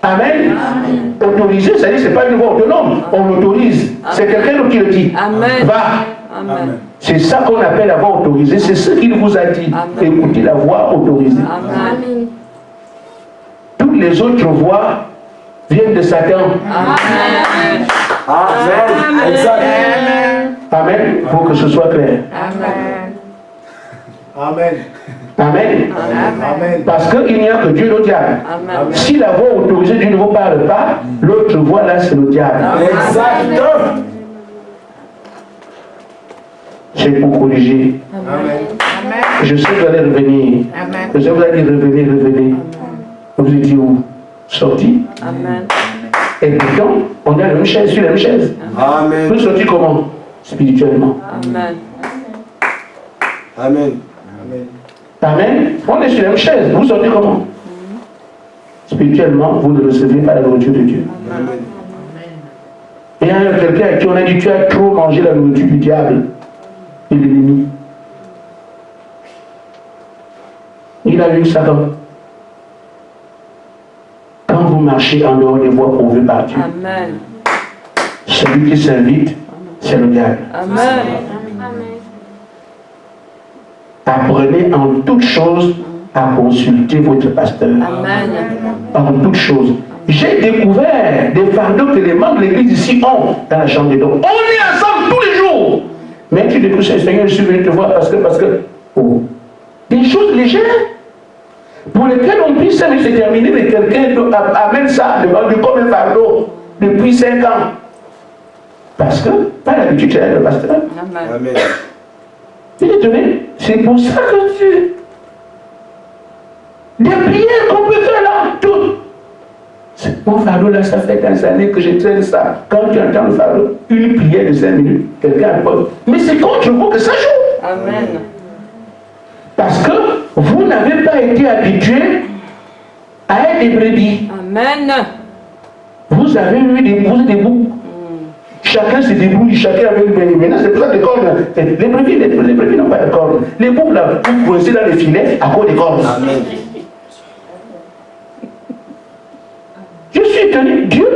Amen. Amen. Autoriser, ça dit c'est pas une voix autonome. On l'autorise. C'est quelqu'un qui le dit. Amen. Va. Amen. C'est ça qu'on appelle la voix autorisée. C'est ce qu'il vous a dit. Amen. Écoutez la voix autorisée. Amen. Toutes les autres voix viennent de Satan. Amen. Amen. Exact. Amen. Pour que ce soit clair. Amen. Amen. Amen. Amen. Parce qu'il n'y a que Dieu le diable. Amen. Si la voix autorisée Dieu ne vous parle pas, l'autre voix là c'est le diable. Exact. C'est pour corriger. Amen. Je sais que vous allez revenir. Amen. Je vous allez dire revenez. Vous vous dites où? Sorti. Amen. Et pourtant, on est à la même chaise, sur la même chaise. Amen. Vous sortis comment? Spirituellement. Amen. Amen. Amen. On est sur la même chaise. Vous sortez comment? Spirituellement, vous ne recevez pas la nourriture de Dieu. Amen. Et il y a quelqu'un à qui on a dit tu as trop mangé la nourriture du diable et de l'ennemi. Il a eu Satan. Quand vous marchez en dehors des voies pourvues par Dieu, Amen. celui qui s'invite, c'est le diable. Amen. Apprenez en toutes choses à consulter votre pasteur. Amen. En toutes choses. J'ai découvert des fardeaux que les membres de l'église ici ont dans la chambre des dons. On est ensemble tous les jours. Mais tu découvres, Seigneur, je suis venu te voir parce que, oh, des choses légères pour lesquelles on puisse se terminer, mais quelqu'un amène ça devant lui comme un fardeau depuis 5 ans. Parce que, pas l'habitude, c'est le pasteur. Amen. Amen. Il est étonné. C'est pour ça que tu... Des prières qu'on peut faire là, tout. Mon fardeau là, ça fait 15 années que je traîne ça. Quand tu entends le fardeau, une prière de 5 minutes, quelqu'un pose. Mais c'est contre vous que ça joue. Amen. Parce que vous n'avez pas été habitué à être des brebis. Amen. Vous avez eu des boucs. Chacun se débrouille, chacun avec une brebis. Maintenant, c'est pour ça que les cornes, les brebis n'ont pas de cornes. Les boucs là, vous coincez dans les filets à cause des cornes. Amen. Je suis étonné. Dieu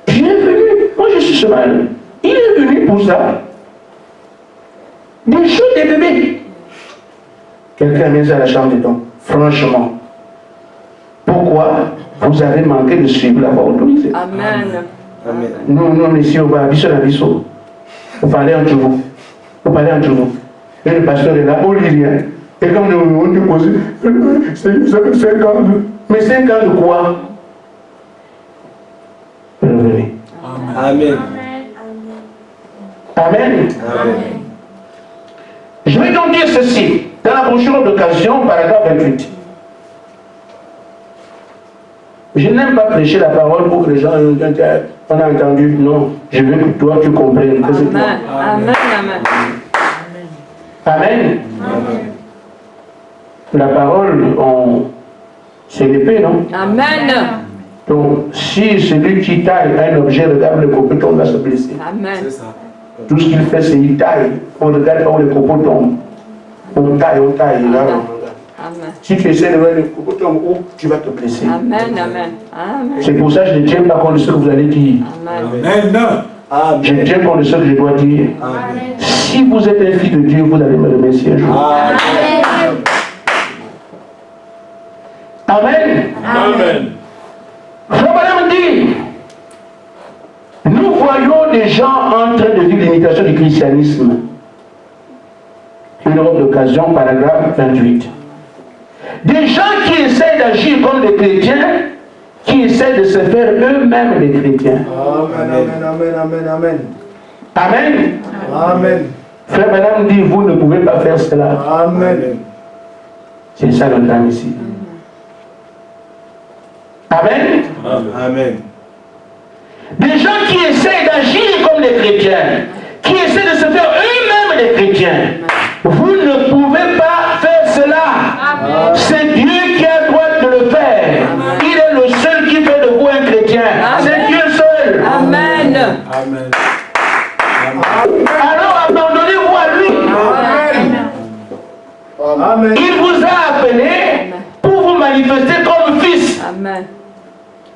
est venu. Moi, je suis cheval. Il est venu pour ça. Des choses des bébés. Quelqu'un a mis ça à la chambre des dons. Franchement. Pourquoi? Vous avez manqué de suivre la voie autorisée. Amen. Amen. Nous, ici, on va habiter la biseau. Vous parlez entre vous. Vous parlez entre vous. Et le pasteur est là, on ne dit rien. Et quand on te pose, ça fait 5 ans. Mais 5 ans de quoi? Revenez. Amen. Amen. Amen. Je vais donc dire ceci. Dans la brochure d'occasion, paragraphe 28. Je n'aime pas prêcher la parole pour que les gens on a entendu. Non, je veux que toi tu comprennes que c'est toi. Amen. Amen. Amen. Amen. La parole, c'est l'épée, non? Amen. Donc, si celui qui taille un objet regarde le copeau tombe, va se blesser. Amen. C'est ça. Tout ce qu'il fait, c'est qu'il taille. On regarde pas où le copeau tombe. On taille, là, on regarde. Amen. Si tu essaies de voir le copeau tombe où, tu vas te blesser. Amen. Amen. Amen. C'est pour ça que je ne tiens pas compte de ce que vous allez dire. Amen. Amen. Je tiens compte de ce que je dois dire. Amen. Si vous êtes un fils de Dieu, vous allez me remercier un jour. Amen. Amen. Amen. Frère Madame dit, nous voyons des gens en train de vivre l'imitation du christianisme. Une autre occasion, paragraphe 28. Des gens qui essaient d'agir comme des chrétiens, qui essaient de se faire eux-mêmes des chrétiens. Amen, amen, amen, amen. Amen. Amen. Frère Madame dit, vous ne pouvez pas faire cela. Amen. C'est ça notre âme ici. Amen. Amen. Des gens qui essaient d'agir comme des chrétiens, qui essaient de se faire eux-mêmes des chrétiens. Vous ne pouvez pas faire cela. C'est Dieu qui a le droit de le faire. Il est le seul qui fait de vous un chrétien. C'est Dieu seul. Amen. Amen. Alors abandonnez-vous à lui. Amen. Amen. Il vous a appelé pour vous manifester comme fils. Amen.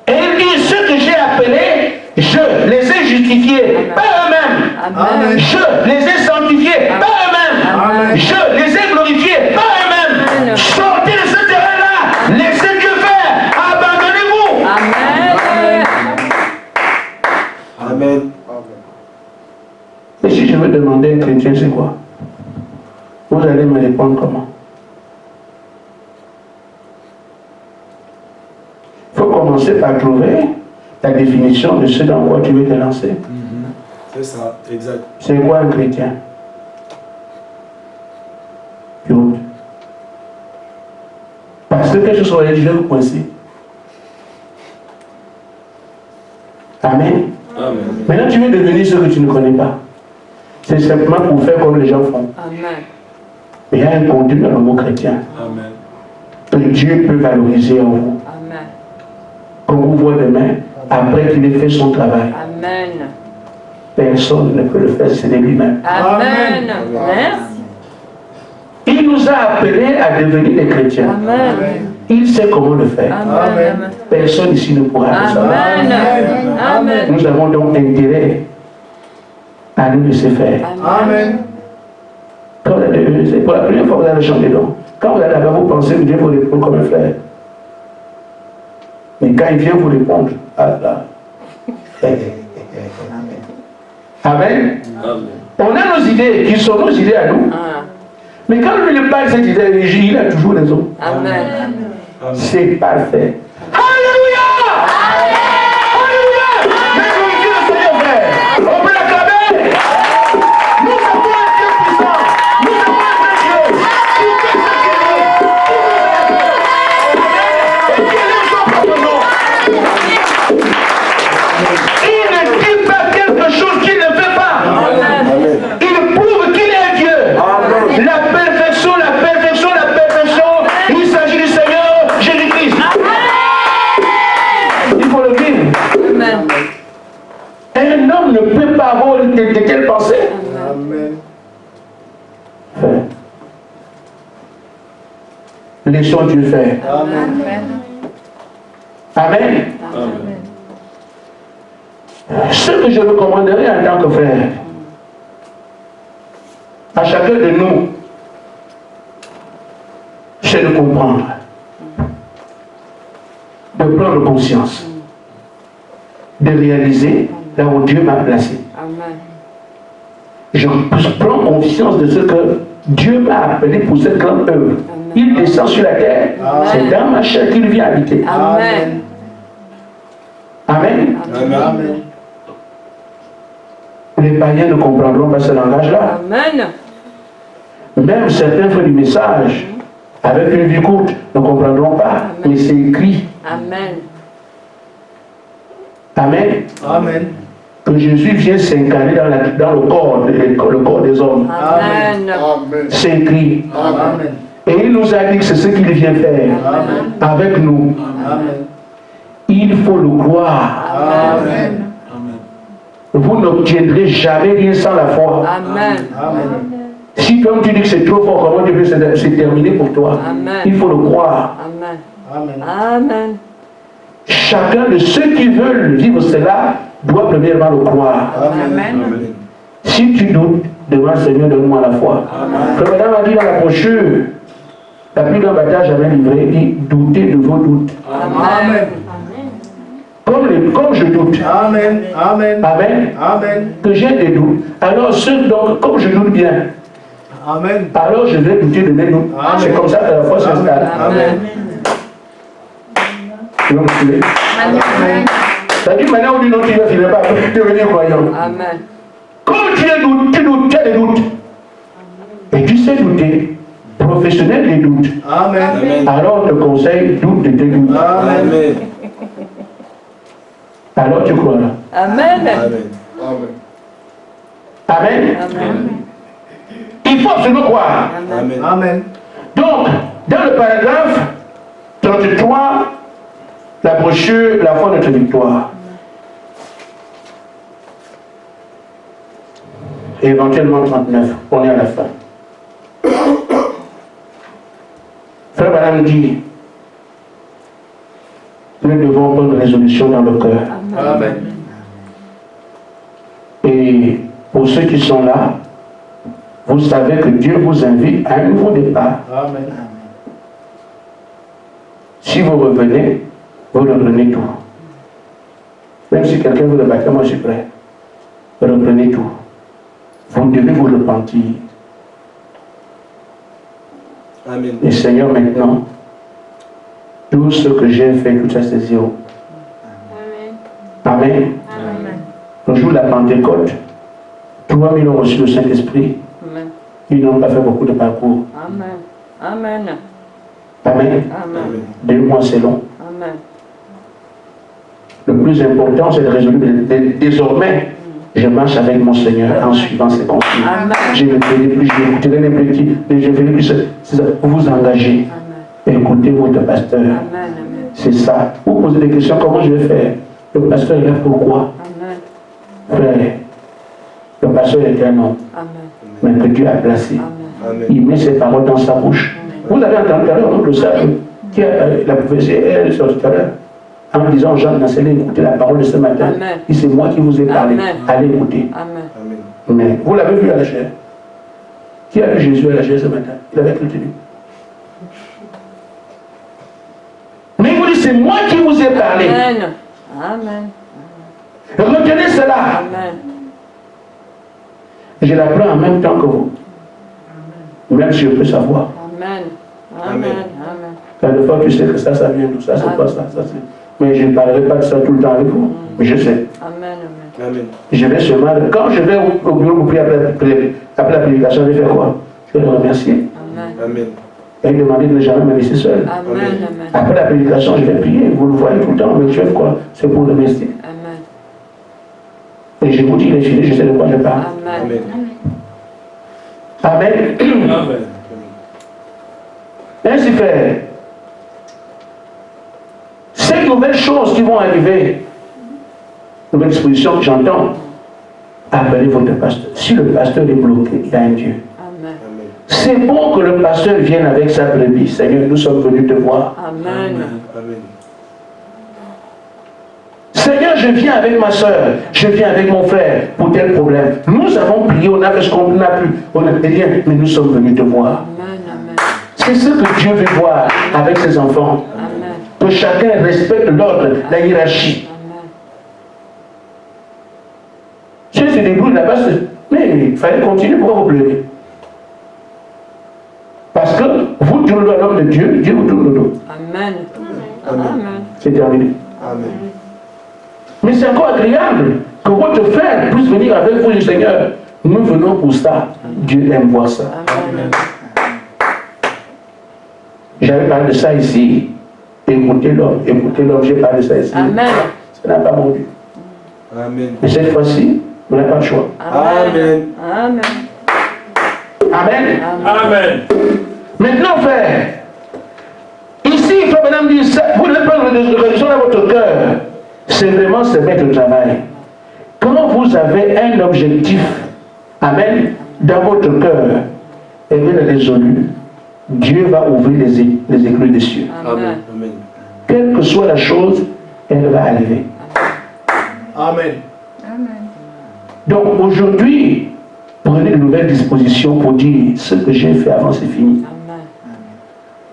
Et il dit, ceux que j'ai appelés, je les ai justifiés, pas eux-mêmes. Amen. Je les ai sanctifiés, pas eux-mêmes. Amen. Je les ai glorifiés, pas eux-mêmes. Amen. Sortez de ce terrain-là, laissez Dieu faire, abandonnez-vous. Amen. Amen. Et si je veux demander à un chrétien, c'est quoi? Vous allez me répondre comment? Il faut commencer par trouver la définition de ce dans quoi tu veux te lancer. C'est ça, exact. C'est quoi un chrétien? Puis, parce que quelque chose va être, je vais vous coincer. Amen. Amen. Maintenant, tu veux devenir ce que tu ne connais pas. C'est simplement pour faire comme les gens font. Amen. Mais il y a un contenu dans le mot chrétien Amen. que Dieu peut valoriser en vous. Amen. Qu'on vous voit demain, après qu'il ait fait son travail. Amen. Personne ne peut le faire, c'est de lui-même. Amen. Merci. Il nous a appelés à devenir des chrétiens. Amen. Il sait comment le faire. Amen. Personne ici ne pourra le savoir. Amen. Amen. Nous avons donc intérêt à nous laisser faire. Amen. Quand vous allez, c'est pour la première fois que vous allez chanter, donc. Quand vous allez là-bas, vous pensez que Dieu vous répond comme un frère. Mais quand il vient vous répondre, ah là. Amen. Amen. On a nos idées, qui sont nos idées à nous. Ah. Mais quand lui lui parle cette idée, il a toujours raison. Amen. Amen. C'est parfait. Alléluia! Alléluia! Mais glorifiez le Seigneur, frère. On peut l'acclamer. Nous avons un Dieu puissant. Nous avons un vrai Dieu. Il fait ce qu'il veut. Et qu'il est son propre nom. Il ne dit pas quelque chose qu'il ne fait pas. Amen. Il prouve qu'il est Dieu. Amen. La perfection, la perfection, la perfection. Il s'agit du Seigneur Jésus-Christ. Il faut le vivre. Amen. Un homme ne peut pas avoir de telles pensées. Amen. Laissons Dieu faire. Amen. Amen. Amen. Ce que je recommanderais en tant que frère, à chacun de nous, c'est de comprendre. de prendre conscience, de réaliser là où Dieu m'a placé. Amen. Je prends conscience de ce que Dieu m'a appelé pour cette grande œuvre. Il descend sur la terre, c'est dans ma chair qu'il vient habiter. Amen. Amen. Amen. Les païens ne comprendront pas ce langage-là. Amen. Même certains frères du message, avec une vie courte, ne comprendront pas. Mais c'est écrit. Amen. Amen. Amen. Que Jésus vient s'incarner dans le corps des hommes. Amen. Amen. C'est écrit. Amen. Et il nous a dit que c'est ce qu'il vient faire avec nous. Amen. Il faut le croire. Amen. Vous n'obtiendrez jamais rien sans la foi. Amen. Amen. Si toi tu dis que c'est trop fort, comment tu veux que c'est terminé pour toi? Amen. Il faut le croire. Amen. Amen. Amen. Chacun de ceux qui veulent vivre cela doit premièrement le croire. Amen. Si tu doutes, demande Seigneur, donne-moi la foi. Frère Madame a dit dans la brochure, la plus grande bataille jamais livrée, il dit doutez de vos doutes. Amen. Comme je doute. Amen. Amen. Amen. Amen. Que j'ai des doutes. Alors, donc, comme je doute bien, Amen. alors je vais douter de mes doutes. Amen. C'est comme ça que la foi s'installe. Amen. Tu vas me suivre? Amen. C'est-à-dire maintenant où tu ne vas finir pas devenir croyant. Amen. Comme tu as des doutes. Et tu sais douter. Professionnel des doutes. Amen. Alors on te conseille doute de tes doutes. Amen. Alors tu crois là. Amen. Amen. Amen. Amen. Il faut absolument croire. Amen. Amen. Donc, dans le paragraphe 33, la brochure, la foi de notre victoire. Et éventuellement 39, on est à la fin. Frère Madame dit, nous devons prendre une résolution dans le cœur. Amen. Et pour ceux qui sont là, vous savez que Dieu vous invite à un nouveau départ. Amen. Si vous revenez, vous reprenez tout. Même si quelqu'un veut le baptême, moi je suis prêt. Reprenez tout. Vous devez vous repentir. Amen. Et Seigneur, maintenant, tout ce que j'ai fait, tout ça c'est zéro. Amen. Le jour de la Pentecôte, 3000 ont reçu le Saint-Esprit. Amen. Ils n'ont pas fait beaucoup de parcours. Amen. Amen. Amen. Amen. 2 mois c'est long. Amen. Le plus important, c'est de résoudre. Désormais, je marche avec mon Seigneur en suivant ses consignes. Amen. Je ne ferai plus, je n'écouterai même plus qui, je ne ferai plus. C'est ça. Vous vous engagez. Amen. Écoutez votre pasteur. Amen. Amen. C'est ça. Vous posez des questions, comment je vais faire? Le pasteur est là pourquoi? Amen. Frère, le pasteur est un homme, Amen. mais que Dieu a placé. Amen. Il met ses paroles dans sa bouche. Vous avez entendu tout à l'heure, on le sait, qui a la prophétie, elle, sur tout à l'heure, en disant, Jean Nassélé, écoutez la parole de ce matin. Amen. Et c'est moi qui vous ai parlé. Amen. Allez écouter. Amen. Mais vous l'avez vu à la chair. Qui a vu Jésus à la chair ce matin? Il avait retenu. Mais il vous dit, c'est moi qui vous ai parlé. Amen. Amen. Retenez cela. Amen. Je l'apprends en même temps que vous. Même si je peux savoir. Amen. Amen. Amen. Quelquefois, tu sais que ça vient d'où, ça, c'est pas ça, ça c'est. Mais je ne parlerai pas de ça tout le temps avec vous. Mais je sais. Amen. Amen. Amen. Je vais seulement, quand je vais au bureau pour prier après la prédication, je vais faire quoi? Je vais le remercier. Amen. Amen. Et demander de ne jamais me laisser seul. Amen. Amen. Après la prédication, je vais prier. Vous le voyez tout le temps, mais je fais quoi? C'est pour remercier. Amen. Et je vous dis, les filles, je sais de quoi je parle. Amen. Amen. Amen. Ainsi fait, ces nouvelles choses qui vont arriver, nouvelle disposition que j'entends, appelez votre pasteur. Si le pasteur est bloqué, il y a un Dieu. Amen. C'est bon que le pasteur vienne avec sa brebis. Seigneur, nous sommes venus te voir. Amen. Amen. Seigneur, je viens avec ma soeur, je viens avec mon frère pour tel problème. Nous avons prié, on a fait ce qu'on n'a pu, on n'a rien, mais nous sommes venus te voir. Amen. Amen. C'est ce que Dieu veut voir avec ses enfants. Amen. Que chacun respecte l'ordre, la hiérarchie. Si se débrouille là-bas, mais il fallait continuer, pourquoi vous pleurez? Parce que vous tournez à l'homme de Dieu, Dieu vous tourne le dos. Amen. Amen. Amen. C'est terminé. Amen. Mais c'est encore agréable que votre frère puisse venir avec vous, le Seigneur. Nous venons pour ça. Dieu aime voir ça. Amen. J'avais parlé de ça ici. Écoutez l'homme, j'ai parlé de ça ici. Amen. Ça n'a pas mon Dieu. Amen. Mais cette fois-ci, vous n'avez pas le choix. Amen. Amen. Amen. Amen. Maintenant, frère, ici, il faut maintenant dire ça. Vous n'avez pas de résolution dans votre cœur. C'est vraiment se mettre au travail. Quand vous avez un objectif, amen, dans votre cœur, et bien résolu, Dieu va ouvrir les écluses des cieux. Amen. Amen. Quelle que soit la chose, elle va arriver. Amen. Donc aujourd'hui, prenez de nouvelles dispositions pour dire ce que j'ai fait avant, c'est fini.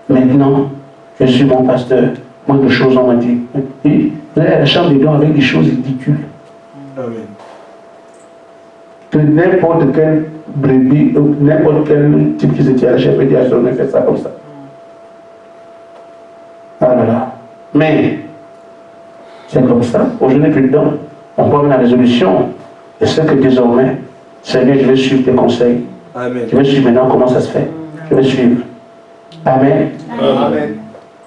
Amen. Maintenant, je suis mon pasteur. Moins de choses on m'a dit. Et vous allez à la chambre des dons avec des choses ridicules. Amen. Que n'importe quel brebis, n'importe quel type qui se tient à la chèvre peut dire, on a fait ça comme ça. Ah là là. Mais, c'est comme ça. Aujourd'hui, plus dedans, on prend la résolution. Et ce que désormais, Seigneur, je vais suivre tes conseils. Amen. Je vais suivre maintenant comment ça se fait. Je vais suivre. Amen. Amen.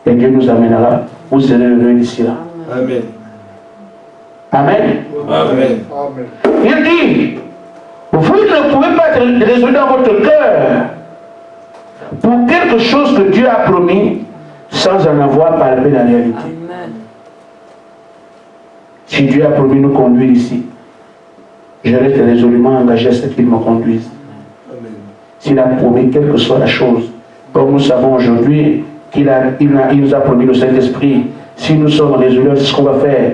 Et Dieu nous amènera. Vous serez heureux d'ici là. Amen. Amen. Amen. Amen. Il dit, vous ne pouvez pas être résolu dans votre cœur pour quelque chose que Dieu a promis sans en avoir palpé la réalité. Amen. Si Dieu a promis nous conduire ici, je reste résolument engagé à ce qu'il me conduise. Amen. S'il a promis quelle que soit la chose, comme nous savons aujourd'hui qu'il nous a promis le Saint-Esprit, si nous sommes résolus, c'est ce qu'on va faire.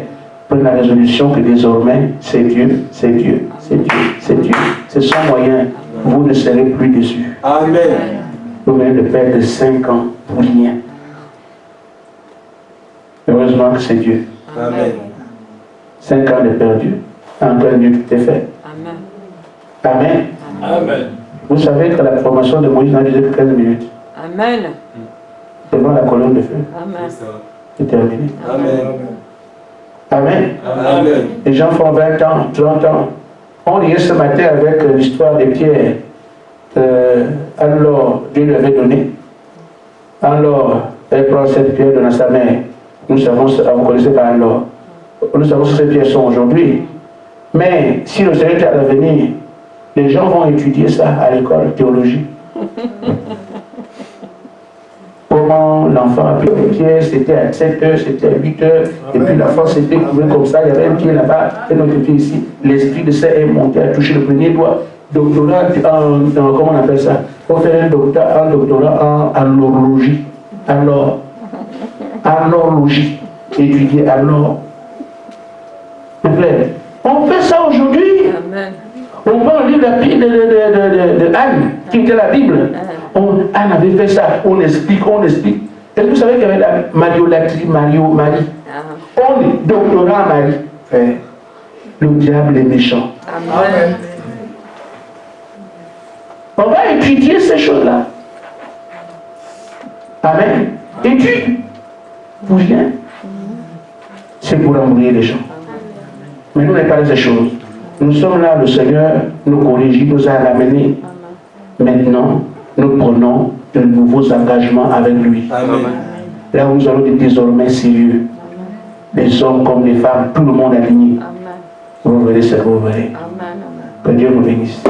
Prenez la résolution que désormais, c'est Dieu, c'est Dieu, c'est Dieu, c'est Dieu. C'est son moyen. Vous ne serez plus déçus. Amen. Vous venez de perdre 5 ans pour rien. Heureusement que c'est Dieu. Amen. 5 ans de perdu. Encore Dieu, tout est fait. Amen. Amen. Amen. Vous savez que la formation de Moïse n'a duré que 15 minutes. Amen. Devant la colonne de feu. Amen. C'est terminé. Amen. Amen. Amen. Les gens font 20 ans, 30 ans. On liait ce matin avec l'histoire de Pierre. Alors, Dieu lui avait donné. Alors, elle prend cette pierre dans sa main. Nous savons, vous connaissez pas alors. Nous savons ce que ces pierres sont aujourd'hui. Mais si le Seigneur est à l'avenir, les gens vont étudier ça à l'école, théologie. Comment l'enfant a pris les pieds, c'était à 7 heures, c'était à 8 heures, et puis l'enfant s'était couvé comme ça, il y avait un pied là-bas, et notre pied ici. L'esprit de ça est monté, a touché le premier doigt. Doctorat comment on appelle ça? Il faut faire un doctorat en horlogie. Alors, en horlogie, étudier alors. On fait ça aujourd'hui. Amen. On va lire la Bible de Anne, qui était la Bible. Anne avait fait ça, on explique. Est-ce que vous savez qu'il y avait la Mariolatrie, Marie? On est doctorat Marie. Le diable est méchant. Amen. On va étudier ces choses-là. Amen. Étude. Pour rien. C'est pour embrouiller les gens. Mais nous n'avons pas ces choses. Nous sommes là, le Seigneur nous corrige, nous a ramenés. Maintenant, nous prenons de nouveaux engagements avec lui. Amen. Là où nous allons être désormais sérieux. Les hommes comme les femmes, tout le monde aligné. Amen. Vous verrez ce que vous verrez. Amen. Que Dieu vous bénisse.